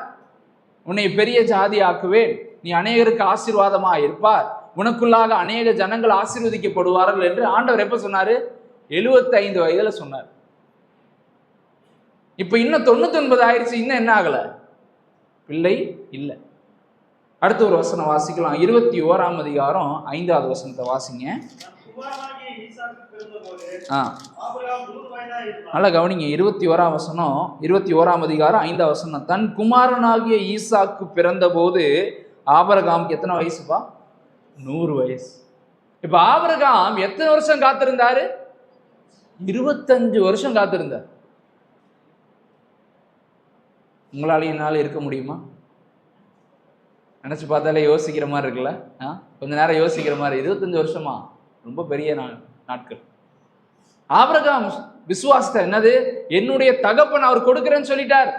உன்னை பெரிய ஜாதி ஆக்குவேன், நீ அநேகருக்கு ஆசீர்வாதமா இருப்பார், உனக்குள்ளாக அநேக ஜனங்கள் ஆசீர்வதிக்கப்படுவார்கள் என்று ஆண்டவர் எப்ப சொன்னாரு? 75 வயதுல சொன்னார். இப்ப இன்னும் 99 ஆயிடுச்சு. இன்னும் என்ன ஆகல? பிள்ளை இல்லை. அடுத்த ஒரு வசனம் வாசிக்கலாம். 21ஆம் அதிகாரம் 5வது வசனத்தை வாசிங்க. நல்லா கவனிங்க. 21ஆம் வசனம், 21ஆம் அதிகாரம் 5வது வசனம். தன் குமாரனாகிய ஈசாக்கு பிறந்த போது ஆபிரகாமுக்கு எத்தனை வயசுப்பா? 100 வயசு. இப்ப ஆபிரகாம் எத்தனை வருஷம் காத்திருந்தாரு? 25 வருஷம் காத்திருந்தார். உங்களால என்னால இருக்க முடியுமா? நினைச்சு பார்த்தாலே யோசிக்கிற மாதிரி இருக்குல்ல? கொஞ்ச நேரம் யோசிக்கிற மாதிரி. 25 வருஷமா ரொம்ப பெரிய நாட்கள். ஆபிரகாம் விசுவாசத்தை என்னது? என்னுடைய தகப்பன் அவர் கொடுக்கிறேன்னு சொல்லிட்டார்.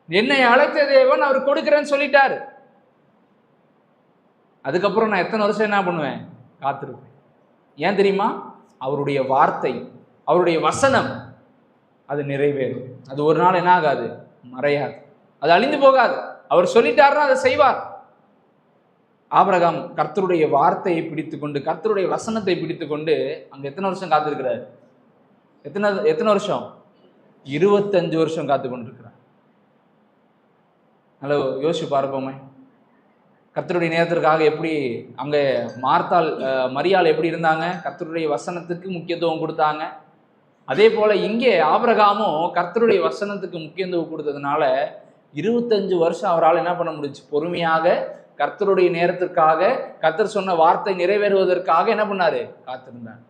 என்னை அழைத்த தேவன் அவர் கொடுக்கிறேன்னு சொல்லிட்டார். அதுக்கப்புறம் நான் எத்தனை வருஷம் என்ன பண்ணுவேன்? காத்திருப்பேன். ஏன் தெரியுமா? அவருடைய வார்த்தை, அவருடைய வசனம் அது நிறைவேறும். அது ஒரு நாள் என்ன ஆகாது? மறையாது. அது அழிந்து போகாது. அவர் சொல்லிட்டாருன்னா அதை செய்வார். ஆபிரகாம் கர்த்தருடைய வார்த்தையை பிடித்துக்கொண்டு, கர்த்தருடைய வசனத்தை பிடித்துக்கொண்டு அங்க எத்தனை வருஷம் காத்திருக்கிறார்? எத்தனை வருஷம்? 25 வருஷம் காத்து கொண்டிருக்கிறார். நல்லா யோசிச்சு பார்ப்போமே. கர்த்தருடைய நேரத்திற்காக எப்படி அங்கே மரியாள் எப்படி இருந்தாங்க? கர்த்தருடைய வசனத்துக்கு முக்கியத்துவம் கொடுத்தாங்க. அதே போல இங்கே ஆபிரகாமும் கர்த்தருடைய வசனத்துக்கு முக்கியத்துவம் கொடுத்ததுனால 25 வருஷம் அவரால் என்ன பண்ண முடிஞ்சு? பொறுமையாக கர்த்தருடைய நேரத்திற்காக, கர்த்தர் சொன்ன வார்த்தை நிறைவேறுவதற்காக என்ன பண்ணாரு? காத்திருந்தார்.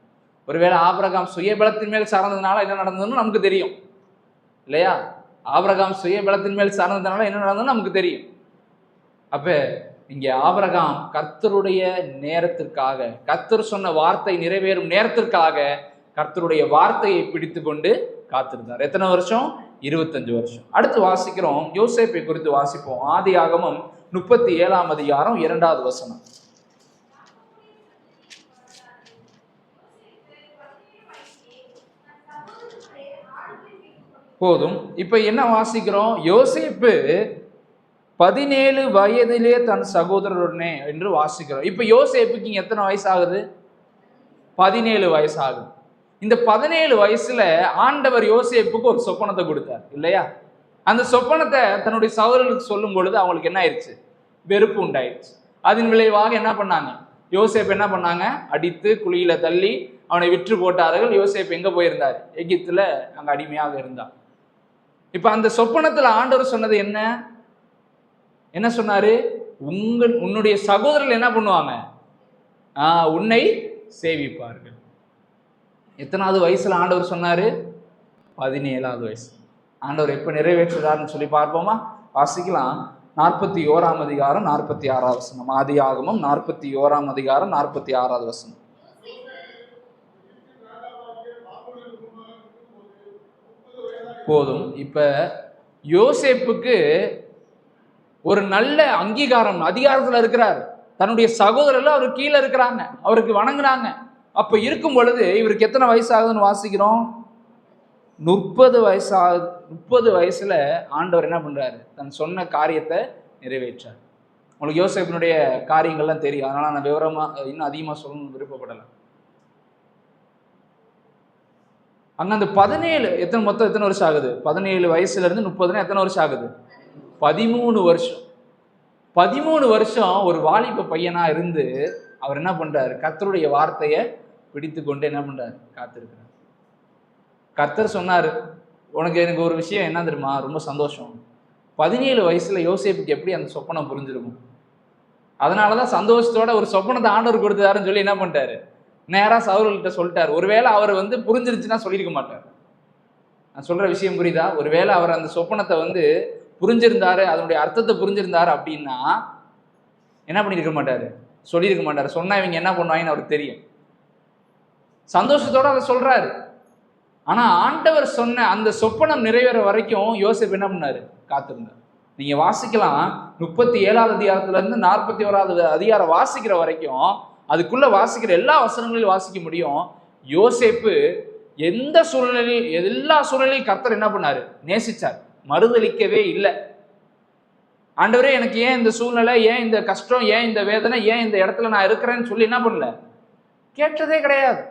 ஒருவேளை ஆபிரகாம் சுயபலத்தின் மேல் சார்ந்ததுனால என்ன நடந்ததுன்னு நமக்கு தெரியும் இல்லையா? ஆபிரகாம் சுயபலத்தின் மேல் சார்ந்ததுனால என்ன நடந்ததுன்னு நமக்கு தெரியும். அப்ப இங்கே ஆபிரகாம் கர்த்தருடைய நேரத்திற்காக, கர்த்தர் சொன்ன வார்த்தை நிறைவேறும் நேரத்திற்காக கர்த்தருடைய வார்த்தையை பிடித்து கொண்டு காத்திருந்தார். எத்தனை வருஷம்? 25 வருஷம். அடுத்து வாசிக்கிறோம், யோசேப்பை குறித்து வாசிப்போம். ஆதியாகமம் 37ஆம் அதிகாரம் 2வது வசனம். போதும். இப்ப என்ன வாசிக்கிறோம்? யோசேப்பு 17 வயதிலே தன் சகோதரருடனே என்று வாசிக்கிறோம். இப்ப யோசேப்புக்கு இங்க எத்தனை வயசு ஆகுது? 17 வயசு ஆகுது. இந்த 17 வயசுல ஆண்டவர் யோசேப்புக்கு ஒரு சொப்பனத்தை கொடுத்தார் இல்லையா? அந்த சொப்பனத்தை தன்னுடைய சகோதரர்களுக்கு சொல்லும் பொழுது அவங்களுக்கு என்ன ஆயிடுச்சு? வெறுப்பு உண்டாயிடுச்சு. அதன் விளைவாக என்ன பண்ணாங்க? யோசேப்பு என்ன பண்ணாங்க? அடித்து குழியில தள்ளி அவனை விற்று போட்டார்கள். யோசேப்பு எங்க போயிருந்தார்? எகிப்துல அங்க அடிமையாக இருந்தார். இப்ப அந்த சொப்பனத்துல ஆண்டவர் சொன்னது என்ன? என்ன சொன்னாரு? உன்னுடைய சகோதரர்கள் என்ன பண்ணுவாங்க? உன்னை சேவிப்பார்கள். எத்தனாவது வயசுல ஆண்டவர் சொன்னாரு? 17வது வயசு. ஆண்டவர் எப்ப நிறைவேற்றுறாருன்னு சொல்லி பார்ப்போமா? வாசிக்கலாம். 41ஆம் அதிகாரம் 46வது வசனம். ஆதியாகமம் 41ஆம் அதிகாரம் 46வது வசனம். போதும். இப்ப யோசேப்புக்கு ஒரு நல்ல அங்கீகாரம், அதிகாரத்துல இருக்கிறார். தன்னுடைய சகோதரர்கள் அவரு கீழே இருக்கிறாங்க, அவருக்கு வணங்குறாங்க. அப்ப இருக்கும் பொழுது இவருக்கு எத்தனை வயசு ஆகுதுன்னு வாசிக்கிறோம்? 30 வயசு ஆகுது. 30 வயசுல ஆண்டவர் என்ன பண்றாரு? தன் சொன்ன காரியத்தை நிறைவேற்றார். உங்களுக்கு யோசேப்பினுடைய காரியங்கள்லாம் தெரியும், அதனால நான் விவரமா இன்னும் அதிகமா சொல்லணும்னு விருப்பப்படலை. அங்க அந்த 17 மொத்தம் எத்தனை வருஷம் ஆகுது? 17 வயசுல இருந்து 30 எத்தனை வருஷம் ஆகுது? 13 வருஷம். 13 வருஷம் ஒரு வாலிப பையனா இருந்து அவர் என்ன பண்றாரு? கர்த்தருடைய வார்த்தையை பிடித்து கொண்டு என்ன பண்றாரு? காத்திருக்கிறார். கர்த்தர் சொன்னாரு, எனக்கு ஒரு விஷயம் என்ன தெரியுமா? ரொம்ப சந்தோஷம். 17 வயசுல யோசேப்புக்கு எப்படி அந்த சொப்பனம் புரிஞ்சிருக்கும்? அதனாலதான் சந்தோஷத்தோட ஒரு சொப்பனத்தை ஆண்டவர் கொடுத்தாருன்னு சொல்லி என்ன பண்ணிட்டாரு? நேரா சகோதரர்கிட்ட சொல்லிட்டார். ஒருவேளை அவர் புரிஞ்சிருச்சுன்னா சொல்லியிருக்க மாட்டார். நான் சொல்ற விஷயம் புரியுதா? ஒருவேளை அவர் அந்த சொப்பனத்தை புரிஞ்சிருந்தாரு, அதனுடைய அர்த்தத்தை புரிஞ்சிருந்தாரு அப்படின்னா என்ன பண்ணிருக்க மாட்டாரு? சொல்லியிருக்க மாட்டாரு. சொன்னா இவங்க என்ன பண்ணுவாங்கன்னு அவருக்கு தெரியும். சந்தோஷத்தோட அதை சொல்றாரு. ஆனா ஆண்டவர் சொன்ன அந்த சொப்பனம் நிறைவேற வரைக்கும் யோசேப்பு என்ன பண்ணாரு? காத்திருந்தார். நீங்க வாசிக்கலாம். 37வது அதிகாரத்துல இருந்து 41வது அதிகாரம் வாசிக்கிற வரைக்கும், அதுக்குள்ள வாசிக்கிற எல்லா வசனங்களையும் வாசிக்க முடியும். யோசேப்பு எந்த சூழ்நிலையில், எல்லா சூழ்நிலையும் கர்த்தர் என்ன பண்ணாரு? நேசிச்சார், மறுதளிக்கவே இல்லை. ஆண்டவரே, எனக்கு ஏன் இந்த சூழ்நிலை, ஏன் இந்த கஷ்டம், ஏன் இந்த வேதனை, ஏன் இந்த இடத்துல நான் இருக்கிறேன்னு சொல்லி என்ன பண்ணல? கேட்டதே கிடையாது.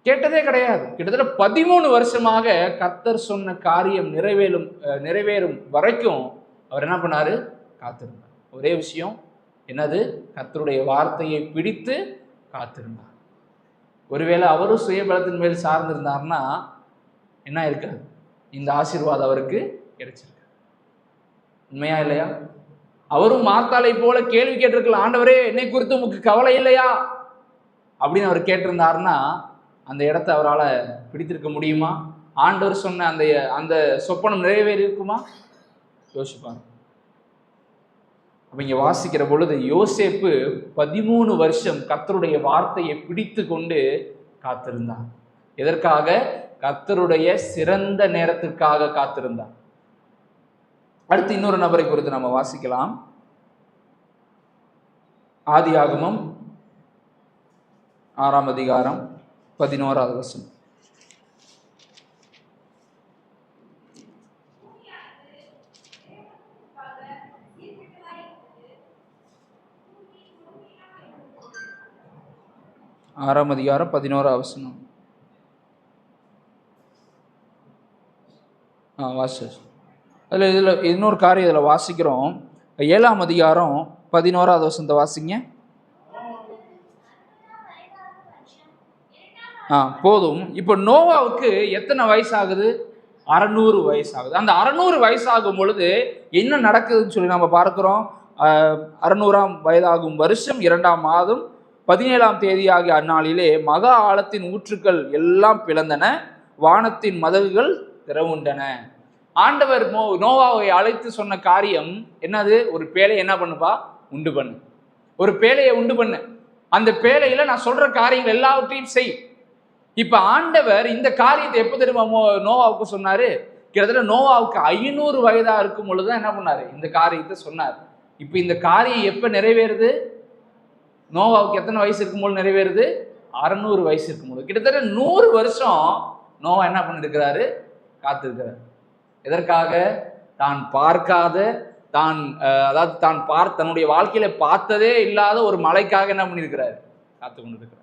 கிட்டத்தட்ட 13 வருஷமாக கர்த்தர் சொன்ன காரியம் நிறைவேறும் வரைக்கும் அவர் என்ன பண்ணாரு? காத்திருந்தார். ஒரே விஷயம் என்னது? கர்த்தருடைய வார்த்தையை பிடித்து காத்திருந்தார். ஒருவேளை அவரும் சுயபலத்தின் மேல் சார்ந்திருந்தார்னா என்ன இருக்காது? இந்த ஆசீர்வாதம் அவருக்கு கிடைச்சிருக்கு. உண்மையா இல்லையா? அவரும் மார்த்தாளை போல கேள்வி கேட்டிருக்கலாம். ஆண்டவரே, என்னை குறித்து உங்களுக்கு கவலை இல்லையா அப்படின்னு அவர் கேட்டிருந்தாருன்னா அந்த இடத்த அவரால் பிடித்திருக்க முடியுமா? ஆண்டவர் சொன்ன அந்த சொப்பனம் நிறைவேறி இருக்குமா? யோசிப்பாங்க. அப்ப இங்க வாசிக்கிற பொழுது யோசேப்பு 13 வருஷம் கர்த்தருடைய வார்த்தையை பிடித்து கொண்டு காத்திருந்தார். எதற்காக? கர்த்தருடைய சிறந்த நேரத்திற்காக காத்திருந்தார். அடுத்து இன்னொரு நபரை குறித்து நம்ம வாசிக்கலாம். ஆதியாகமம் 6ஆம் அதிகாரம் 11வது வசனம். ஆறாம் அதிகாரம் 11வது வசனம். இதில் இன்னொரு காரியம் இதில் வாசிக்கிறோம். 7ஆம் அதிகாரம் 11வது வசனத்தை வாசிங்க. போதும். இப்போ நோவாவுக்கு எத்தனை வயசு ஆகுது? 600 வயசு ஆகுது. அந்த 600 வயசாகும் பொழுது என்ன நடக்குதுன்னு சொல்லி நம்ம பார்க்கிறோம். 600ஆம் வயதாகும் வருஷம் 2ஆம் மாதம் 17ஆம் தேதி ஆகிய அந்நாளிலே மகா ஆழத்தின் ஊற்றுக்கள் எல்லாம் பிளந்தன, வானத்தின் மதகுகள் திறவுண்டன. ஆண்டவர் நோவாவை அழைத்து சொன்ன காரியம் என்னது? ஒரு பேழையை என்ன பண்ணுப்பா? உண்டு பண்ணு. ஒரு பேழையை உண்டு பண்ணு. அந்த பேழையில நான் சொல்ற காரியங்கள் எல்லாவற்றையும் செய். இப்ப ஆண்டவர் இந்த காரியத்தை எப்ப தெரியுமா நோவாவுக்கு சொன்னாரு? கிட்டத்தட்ட நோவாவுக்கு 500 வயதா இருக்கும் பொழுதுதான் என்ன பண்ணாரு? இந்த காரியத்தை சொன்னார். இப்ப இந்த காரியம் எப்ப நிறைவேறுது? நோவாவுக்கு எத்தனை வயசு இருக்கும்போது நிறைவேறுது? 600 வயசு இருக்கும்போது. கிட்டத்தட்ட 100 வருஷம் நோவா என்ன பண்ணிருக்கிறாரு? காத்திருக்கிறார். எதற்காக? தான் பார்க்காத, தான் அதாவது தான் தன்னுடைய வாழ்க்கையில பார்த்ததே இல்லாத ஒரு மலைக்காக என்ன பண்ணிருக்கிறார்? காத்து கொண்டு இருக்கிறார்.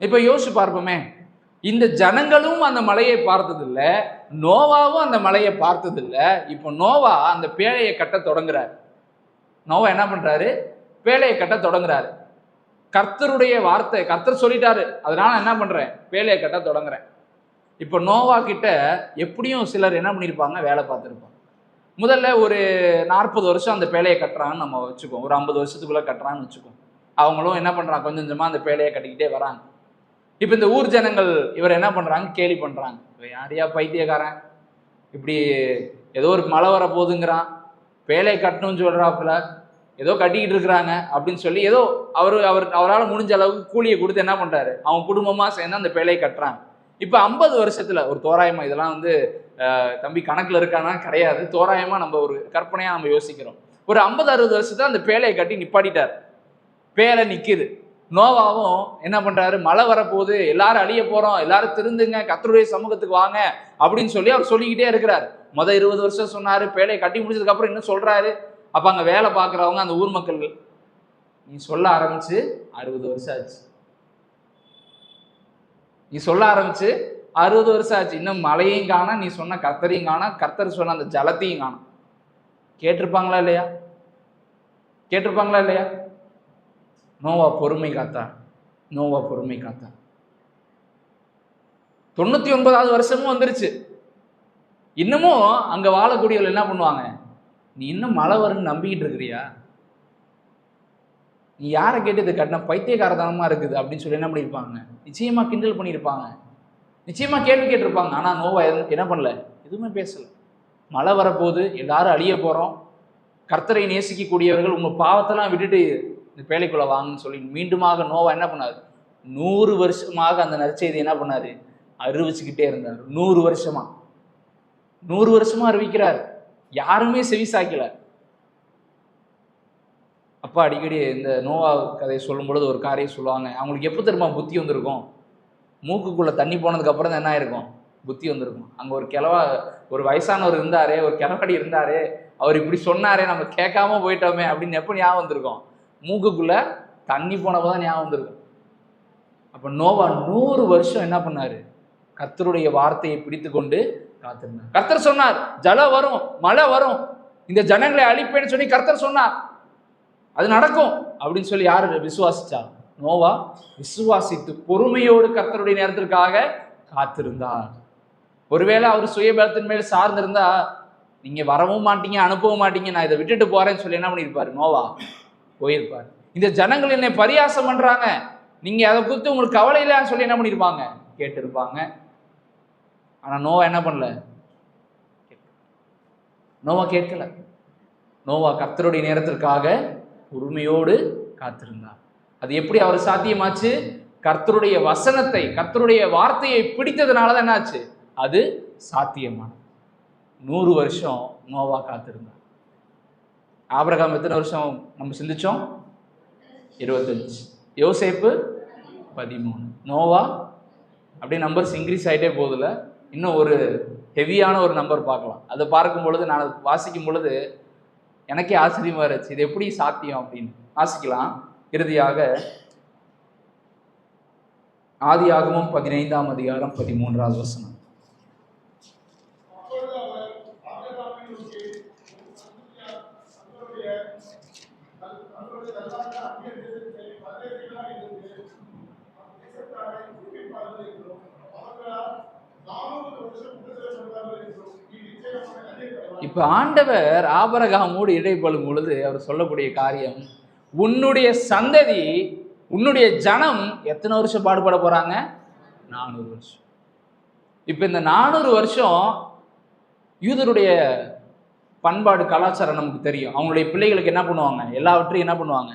இப்ப யோசிச்சு பார்ப்போமே, இந்த ஜனங்களும் அந்த மலையை பார்த்ததில்ல, நோவாவும் அந்த மலையை பார்த்ததில்ல. இப்போ நோவா அந்த பேழையை கட்ட தொடங்குறாரு. நோவா என்ன பண்றாரு? பேழையை கட்ட தொடங்குறாரு. கர்த்தருடைய வார்த்தை, கர்த்தர் சொல்லிட்டாரு, அதனால என்ன பண்றேன்? பேழையை கட்ட தொடங்குறேன். இப்போ நோவா கிட்ட எப்படியும் சிலர் என்ன பண்ணியிருப்பாங்க? வேலை பார்த்துருப்பாங்க. முதல்ல ஒரு 40 வருஷம் அந்த பேழையை கட்டுறான்னு நம்ம வச்சுக்கோம். ஒரு 50 வருஷத்துக்குள்ள கட்டுறான்னு வச்சுக்கோம். அவங்களும் என்ன பண்றாங்க? கொஞ்சம் கொஞ்சமா அந்த பேழையை கட்டிக்கிட்டே வராங்க. இப்போ இந்த ஊர் ஜனங்கள் இவர் என்ன பண்றாங்க? கேலி பண்றாங்க. யாரையா பைத்தியக்காரன், இப்படி ஏதோ ஒரு மழை வர போகுதுங்கிறான், பேழையை கட்டணும்னு சொல்றாப்புல, ஏதோ கட்டிக்கிட்டு இருக்கிறாங்க அப்படின்னு சொல்லி ஏதோ அவரால் முடிஞ்ச அளவுக்கு கூலியை கொடுத்து என்ன பண்றாரு? அவங்க குடும்பமா சேர்ந்து அந்த பேழையை கட்டுறாங்க. இப்போ 50 வருஷத்துல ஒரு தோராயமா, இதெல்லாம் வந்து தம்பி கணக்குல இருக்கானா? கிடையாது. தோராயமா நம்ம ஒரு கற்பனையா நம்ம யோசிக்கிறோம். ஒரு 50-60 வருஷத்துல அந்த பேழையை கட்டி நிப்பாட்டிட்டார். பேழை நிக்குது. நோவாவும் என்ன பண்றாரு? மழை வரப்போகுது, எல்லாரும் அழிய போறோம், எல்லாரும் திருந்துங்க, கர்த்தருடைய சமூகத்துக்கு வாங்க அப்படின்னு சொல்லி அவர் சொல்லிக்கிட்டே இருக்கிறார். 20 வருஷம் சொன்னாரு. பேழையை கட்டி முடிச்சதுக்கு அப்புறம் இன்னும் சொல்றாரு. அப்ப அங்க வேலை பார்க்குறவங்க, அந்த ஊர் மக்கள், நீ சொல்ல ஆரம்பிச்சு 60 வருஷம் ஆச்சு, நீ சொல்ல ஆரம்பிச்சு 60 வருஷம் ஆச்சு, இன்னும் மழையும் காணா, நீ சொன்ன கர்த்தரையும் காணா, கர்த்தர் சொன்ன அந்த ஜலத்தையும் காணா. கேட்டிருப்பாங்களா இல்லையா? கேட்டிருப்பாங்களா இல்லையா? நோவா பொறுமை காத்தார். நோவா பொறுமை காத்தார். 99வது வருஷமும் வந்துருச்சு. இன்னமும் அங்க வாழக்கூடியவர்கள் என்ன பண்ணுவாங்க? நீ இன்னும் மழை வரும்னு நம்பிக்கிட்டு இருக்கிறியா? நீ யாரை கேட்டு இதை கட்டின? பைத்தியக்காரத்தனமா இருக்குது அப்படின்னு சொல்லி என்ன பண்ணியிருப்பாங்க? நிச்சயமா கிண்டல் பண்ணியிருப்பாங்க, நிச்சயமா கேள்வி கேட்டிருப்பாங்க. ஆனா நோவா என்ன பண்ணல? எதுவுமே பேசல. மழை வரப்போகுது, எல்லாரும் அழிய போறோம், கர்த்தரை நேசிக்கக்கூடியவர்கள் உங்க பாவத்தெல்லாம் விட்டுட்டு இந்த பேழைக்குள்ள வாங்கன்னு சொல்லி மீண்டுமாக நோவா என்ன பண்ணாரு? 100 வருஷமாக அந்த நற்செய்தி என்ன பண்ணாரு? அறிவிச்சுக்கிட்டே இருந்தார். 100 வருஷமா 100 வருஷமா அறிவிக்கிறார். யாருமே செவிசாய்க்கல. அப்பா அடிக்கடி இந்த நோவா கதையை சொல்லும் பொழுது ஒரு காரியம் சொல்லுவாங்க. அவங்களுக்கு எப்போ தெரியுமா புத்தி வந்திருக்கும்? மூக்குக்குள்ள தண்ணி போனதுக்கு அப்புறம் தான் என்ன ஆயிருக்கும்? புத்தி வந்திருக்கும். அங்க ஒரு வயசானவர் இருந்தாரே, ஒரு கிழவடி இருந்தாரே, அவர் இப்படி சொன்னாரே, நம்ம கேட்காம போயிட்டோமே அப்படின்னு எப்போ ஞாபகம் வந்திருக்கும்? மூக்குக்குள்ள தண்ணி போனப்பதான் ஞாபகம் வந்திருக்கும். அப்ப நோவா 100 வருஷம் என்ன பண்ணாரு? கர்த்தருடைய வார்த்தையை பிடித்து கொண்டு காத்திருந்தார். கர்த்தர் சொன்னார், ஜலம் வரும், மழை வரும், இந்த ஜனங்களை அழிப்பேன்னு சொல்லி கர்த்தர் சொன்னார், அது நடக்கும் அப்படின்னு சொல்லி யாரு விசுவாசிச்சா? நோவா விசுவாசித்து பொறுமையோடு கர்த்தருடைய நேரத்திற்காக காத்திருந்தார். ஒருவேளை அவர் சுயபலத்தின் மேல் சார்ந்திருந்தா, நீங்க வரவும் மாட்டீங்க, அனுப்பவும் மாட்டீங்க, நான் இதை விட்டுட்டு போறேன்னு சொல்லி என்ன பண்ணியிருப்பாரு? நோவா போயிருப்பார். இந்த ஜனங்கள் என்னை பரியாசம் பண்றாங்க, நீங்க அதை குறித்து உங்களுக்கு கவலை இல்லைன்னு சொல்லி என்ன பண்ணிருப்பாங்க? கேட்டிருப்பாங்க. ஆனா நோவா என்ன பண்ணல? நோவா கேட்கல. நோவா கர்த்தருடைய நேரத்திற்காக பொறுமையோடு காத்திருந்தார். அது எப்படி அவர் சாத்தியமாச்சு? கர்த்தருடைய வசனத்தை, கர்த்தருடைய வார்த்தையை பிடித்ததுனாலதான் என்னாச்சு? அது சாத்தியமான. 100 வருஷம் நோவா காத்திருந்தார். ஆபிரகாம் எத்தனை வருஷம் நம்ம சிந்திச்சோம்? 25. யோசேப்பு 13. நோவா அப்படியே நம்பர்ஸ் இன்க்ரீஸ் ஆகிட்டே போகுதுல. இன்னும் ஒரு ஹெவியான ஒரு நம்பர் பார்க்கலாம். அதை பார்க்கும் பொழுது, நான் வாசிக்கும் பொழுது எனக்கே ஆச்சரியமா இருந்துச்சு, இது எப்படி சாத்தியம் அப்படின்னு. வாசிக்கலாம். இறுதியாக ஆதியாகமம் 15ஆம் அதிகாரம் 13வது வசனம். இப்ப ஆண்டவர் ஆபிரகாமோடு இடைப்படும் பொழுது அவர் சொல்லக்கூடிய காரியம், உன்னுடைய சந்ததி, உன்னுடைய ஜனம் எத்தனை வருஷம் பாடுபட போறாங்க? 400 வருஷம். இப்ப இந்த 400 வருஷம் யூதருடைய பண்பாடு, கலாச்சாரம் நமக்கு தெரியும். அவங்களுடைய பிள்ளைகளுக்கு என்ன பண்ணுவாங்க? எல்லாவற்றையும் என்ன பண்ணுவாங்க?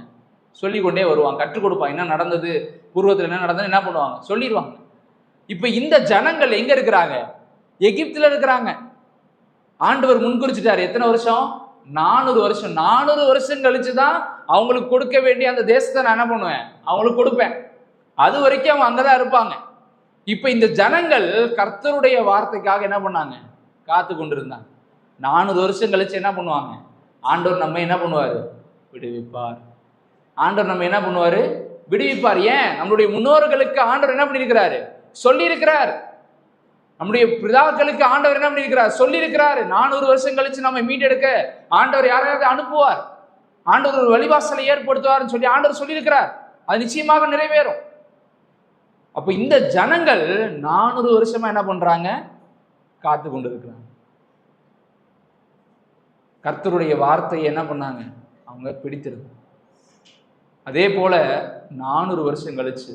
சொல்லிக்கொண்டே வருவாங்க, கற்றுக் கொடுப்பாங்க. என்ன நடந்தது, பூர்வத்தில் என்ன நடந்தது என்ன பண்ணுவாங்க? சொல்லிடுவாங்க. இப்ப இந்த ஜனங்கள் எங்க இருக்கிறாங்க? எகிப்துல இருக்கிறாங்க. ஆண்டவர் முன்குறிச்சிட்டாரு. எத்தனை வருஷம்? 400 வருஷம். 400 வருஷம் கழிச்சுதான் அவங்களுக்கு கொடுக்க வேண்டிய அந்த தேசத்தை நான் என்ன பண்ணுவேன்? அவங்களுக்கு கொடுப்பேன். அது வரைக்கும் அவங்க அங்கதான் இருப்பாங்க. இப்ப இந்த ஜனங்கள் கர்த்தருடைய வார்த்தைக்காக என்ன பண்ணாங்க? காத்து கொண்டிருந்தாங்க. 400 வருஷம் கழிச்சு என்ன பண்ணுவாங்க? ஆண்டவர் நம்ம என்ன பண்ணுவாரு? விடுவிப்பார். ஆண்டவர் நம்ம என்ன பண்ணுவாரு? விடுவிப்பார். ஏன்? நம்மளுடைய முன்னோர்களுக்கு ஆண்டவர் என்ன பண்ணியிருக்கிறாரு? சொல்லி இருக்கிறார். நம்முடைய பிதாக்களுக்கு ஆண்டவர் என்ன பண்ணியிருக்கிறார்? சொல்லி இருக்கிறார். 400 வருஷம் கழிச்சு நம்ம மீட்டெடுக்க ஆண்டவர் யாரையாவது அனுப்புவார். ஆண்டவர் ஒரு வழிவாசலை ஏற்படுத்துவார்னு சொல்லி ஆண்டவர் சொல்லியிருக்கிறார். அது நிச்சயமாக நிறைவேறும். அப்ப இந்த ஜனங்கள் 400 வருஷமா என்ன பண்றாங்க? காத்து கொண்டு இருக்கிறாங்க. கர்த்தருடைய வார்த்தையை என்ன பண்ணாங்க? அவங்க பிடித்திருந்தாங்க. அதே போல 400 வருஷம் கழிச்சு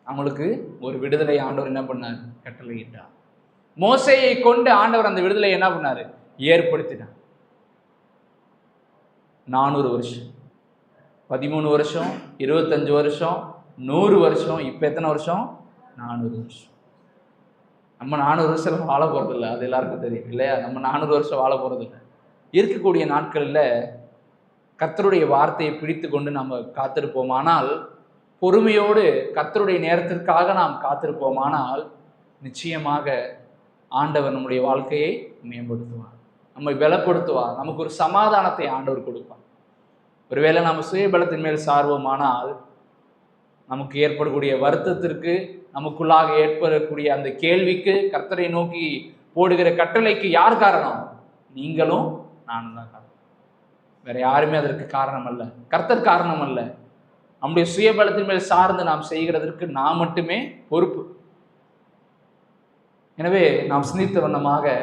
அவங்களுக்கு ஒரு விடுதலை ஆண்டவர் என்ன பண்ணார்? கட்டளையிட்டார். மோசேயை கொண்டு ஆண்டவர் அந்த விடுதலை என்ன பண்ணாரு? ஏற்படுத்தினார். 400 வருஷம், 13 வருஷம், 25 வருஷம், 100 வருஷம், இப்ப எத்தனை வருஷம்? 400 வருஷம். நம்ம 400 வருஷம் வாழ போறது இல்லை, அது எல்லாருக்கும் தெரியும் இல்லையா? நம்ம 400 வருஷம் வாழ போறது இல்லை. இருக்கக்கூடிய நாட்கள்ல கர்த்தருடைய வார்த்தையை பிடித்து கொண்டு நம்ம காத்திருப்போமானால், பொறுமையோடு கர்த்தருடைய நேரத்திற்காக நாம் காத்திருப்போமானால், நிச்சயமாக ஆண்டவர் நம்முடைய வாழ்க்கையை மேம்படுத்துவார், நம்மை பலப்படுத்துவார், நமக்கு ஒரு சமாதானத்தை ஆண்டவர் கொடுப்பார். ஒருவேளை நம்ம சுயபலத்தின் மேல் சார்வோமானால், நமக்கு ஏற்படக்கூடிய வருத்தத்திற்கு, நமக்குள்ளாக ஏற்படக்கூடிய அந்த கேள்விக்கு, கர்த்தரை நோக்கி போடுகிற கட்டளைக்கு யார் காரணம்? நீங்களும் நானும் தான் காரணம். வேற யாருமே அதற்கு காரணம் அல்ல. கர்த்தர் காரணம் அல்ல. நம்முடைய சுயபலத்தின் மேல் சார்ந்து நாம் செய்கிறதற்கு நாம் மட்டுமே பொறுப்பு. எனவே நாம் சிந்தித்த வண்ணமாக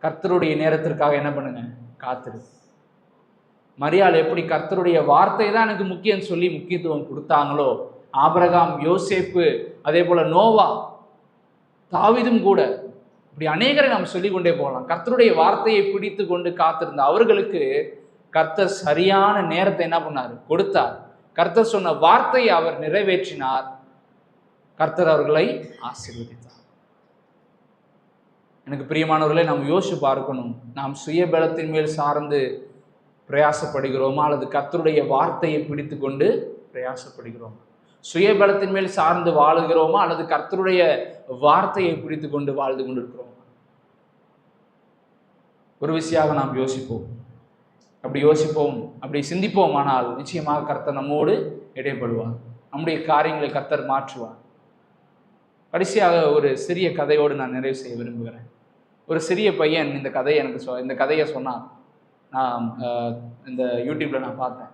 கர்த்தருடைய நேரத்திற்காக என்ன பண்ணுங்க? காத்திரு. மரியாள் எப்படி கர்த்தருடைய வார்த்தை தான் எனக்கு முக்கியம் சொல்லி முக்கியத்துவம் கொடுத்தாங்களோ, ஆபிரகாம், யோசேப்பு, அதே போல நோவா, தாவீதும் கூட, இப்படி அநேகரை நாம் சொல்லிக் கொண்டே போகலாம். கர்த்தருடைய வார்த்தையை பிடித்து கொண்டு காத்திருந்த அவர்களுக்கு கர்த்தர் சரியான நேரத்தை என்ன பண்ணார்? கொடுத்தார். கர்த்தர் சொன்ன வார்த்தையை அவர் நிறைவேற்றினார். கர்த்தர் அவர்களை ஆசீர்வதித்தார். எனக்கு பிரியமானவர்களை, நாம் யோசிச்சு பார்க்கணும். நாம் சுயபலத்தின் மேல் சார்ந்து பிரயாசப்படுகிறோமா, அல்லது கர்த்தருடைய வார்த்தையை பிடித்து கொண்டு பிரயாசப்படுகிறோமா? சுயபலத்தின் மேல் சார்ந்து வாழுகிறோமா, அல்லது கர்த்தருடைய வார்த்தையை பிடித்து கொண்டு வாழ்ந்து கொண்டிருக்கிறோமா? ஒரு விஷயமாக நாம் யோசிப்போம். அப்படி யோசிப்போம், அப்படி சிந்திப்போம், ஆனால் நிச்சயமாக கர்த்தர் நம்மோடு இடைப்படுவார். நம்முடைய காரியங்களை கர்த்தர் மாற்றுவார். கடைசியாக ஒரு சிறிய கதையோடு நான் நிறைவு செய்ய விரும்புகிறேன். ஒரு சிறிய பையன் இந்த கதையை சொன்னான். நான் இந்த யூடியூப்ல நான் பார்த்தேன்.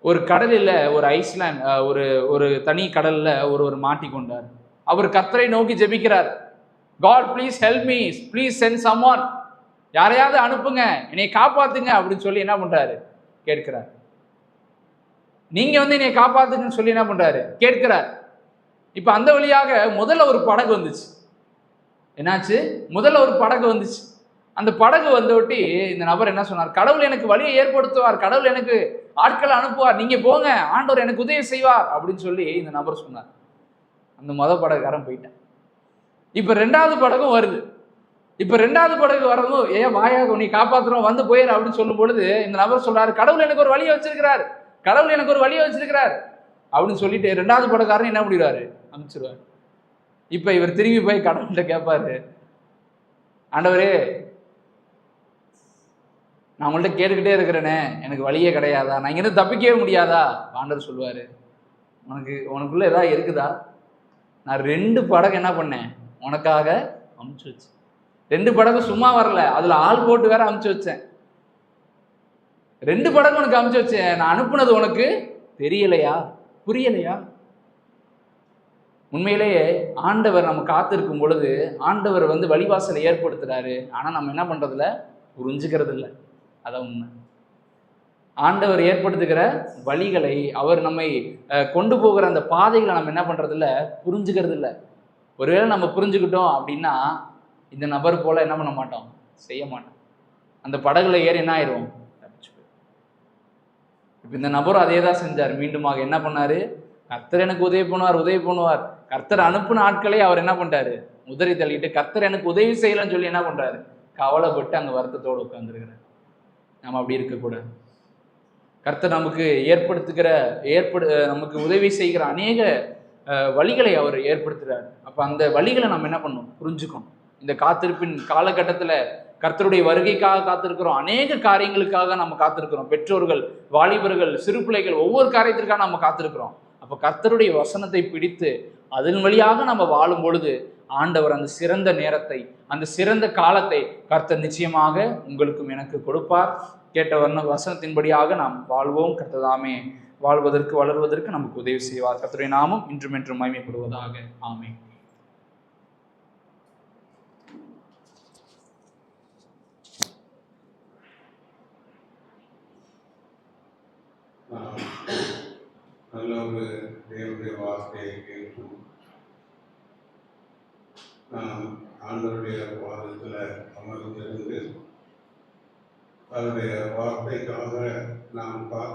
ஒரு கடலில், ஒரு ஐஸ்லாண்ட், ஒரு தனி கடல்ல ஒருவர் மாட்டிக்கொண்டார். அவர் கர்த்தரை நோக்கி ஜெபிக்கிறார். God please help me, please send someone, யாரையாவது அனுப்புங்க, என்னை காப்பாத்துங்க அப்படின்னு சொல்லி என்ன பண்றாரு? கேட்கிறார். நீங்க என்னை காப்பாத்துங்கன்னு சொல்லி என்ன பண்றாரு? கேட்கிறார். இப்ப அந்த வழியாக முதல்ல ஒரு படகு வந்துச்சு. என்னாச்சு? முதல்ல ஒரு படகு வந்துச்சு. அந்த படகு வந்தொட்டி இந்த நபர் என்ன சொன்னார்? கடவுள் எனக்கு வழியை ஏற்படுத்துவார், கடவுள் எனக்கு ஆட்களை அனுப்புவார், நீங்க போங்க, ஆண்டவர் எனக்கு உதவி செய்வார் அப்படின்னு சொல்லி இந்த நபர் சொன்னார். அந்த படகுக்காரன் போயிட்டான். இப்ப 2வது படகும் வருது. இப்ப 2வது படகு வரவும், ஏன் வாயாக நீ காப்பாத்துறோம், வந்து போயிரு அப்படின்னு சொல்லும் பொழுது இந்த நபர் சொல்றாரு, கடவுள் எனக்கு ஒரு வழியை வச்சிருக்கிறார், கடவுள் எனக்கு ஒரு வழியை வச்சிருக்கிறார் அப்படின்னு சொல்லிட்டு 2வது படகுக்காரன் என்ன பண்ணிடுவாரு? அனுப்பிச்சிருவாரு. இப்ப இவர் திரும்பி போய் கடவுள்கிட்ட கேட்பாரு, ஆண்டவரே நான் உங்கள்கிட்ட கேட்டுக்கிட்டே இருக்கிறேனே, எனக்கு வழியே கிடையாதா, நான் இங்கிருந்து தப்பிக்கவே முடியாதா? ஆண்டவர் சொல்லுவாரு, உனக்குள்ள ஏதாவது இருக்குதா? நான் 2 படகு என்ன பண்ணேன்? உனக்காக அமுச்சு வச்சேன். 2 படகு சும்மா வரல, அதுல ஆள் போட்டு வேற அமுச்சு வச்சேன். 2 படகு உனக்கு அமுச்சு வச்சேன். நான் அனுப்புனது உனக்கு தெரியலையா, புரியலையா? உண்மையிலேயே ஆண்டவர் நம்ம காத்திருக்கும் பொழுது ஆண்டவர் வழிவாசலை ஏற்படுத்துறாரு. ஆனா நம்ம என்ன பண்றதில்ல? புரிஞ்சுக்கிறது இல்லை. அதான் உண்மை. ஆண்டவர் ஏற்படுத்துகிற வழிகளை, அவர் நம்மை கொண்டு போகிற அந்த பாதைகளை நம்ம என்ன பண்றதில்ல? புரிஞ்சுக்கிறது இல்லை. ஒருவேளை நம்ம புரிஞ்சுக்கிட்டோம் அப்படின்னா இந்த நபர் போல என்ன பண்ண மாட்டோம்? செய்ய மாட்டோம். அந்த படகுல ஏறி என்ன ஆயிரும்? இப்ப இந்த நபரும் அதே தான் செஞ்சார். மீண்டுமாக என்ன பண்ணாரு? கர்த்தர் எனக்கு உதவி பண்ணுவார். கர்த்தர் அனுப்புன ஆட்களை அவர் என்ன பண்றாரு? உதறி தள்ளிட்டு, கர்த்தர் எனக்கு உதவி செய்யலன்னு சொல்லி என்ன பண்றாரு? கவலைப்பட்டு அங்க வருத்தத்தோடு உட்கார்ந்துருக்கிறார். நம்ம அப்படி இருக்கக்கூடாது. கர்த்தர் நமக்கு நமக்கு உதவி செய்கிற அநேக வழிகளை அவர் ஏற்படுத்துகிறார். அப்போ அந்த வழிகளை நம்ம என்ன பண்ணணும், புரிஞ்சுக்கணும். இந்த காத்திருப்பின் காலகட்டத்தில் கர்த்தருடைய வருகைக்காக காத்திருக்கிறோம், அநேக காரியங்களுக்காக நம்ம காத்திருக்கிறோம். பெற்றோர்கள், வாலிபர்கள், சிறு பிள்ளைகள், ஒவ்வொரு காரியத்திற்காக நம்ம காத்திருக்கிறோம். அப்போ கர்த்தருடைய வசனத்தை பிடித்து அதன் வழியாக நம்ம வாழும் பொழுது ஆண்டவர் அந்த சிறந்த நேரத்தை, அந்த சிறந்த காலத்தை கர்த்தர் நிச்சயமாக உங்களுக்கும் எனக்கு கொடுப்பார். கேட்ட வசனத்தின்படியாக நாம் வாழ்வோம். கர்த்ததாமே வாழ்வதற்கு, வளர்வதற்கு நமக்கு உதவி செய்வார். கர்த்தருடைய நாமம் இன்றும் என்றும் மகிமைப்படுவதாக. ஆமென். நல்ல ஒரு தேவனுடைய வார்த்தையை கேட்கும். நாம் ஆண்டவருடைய பாதத்தில் அமர்ந்திருந்து அவருடைய வார்த்தைக்காக நாம் பார்க்க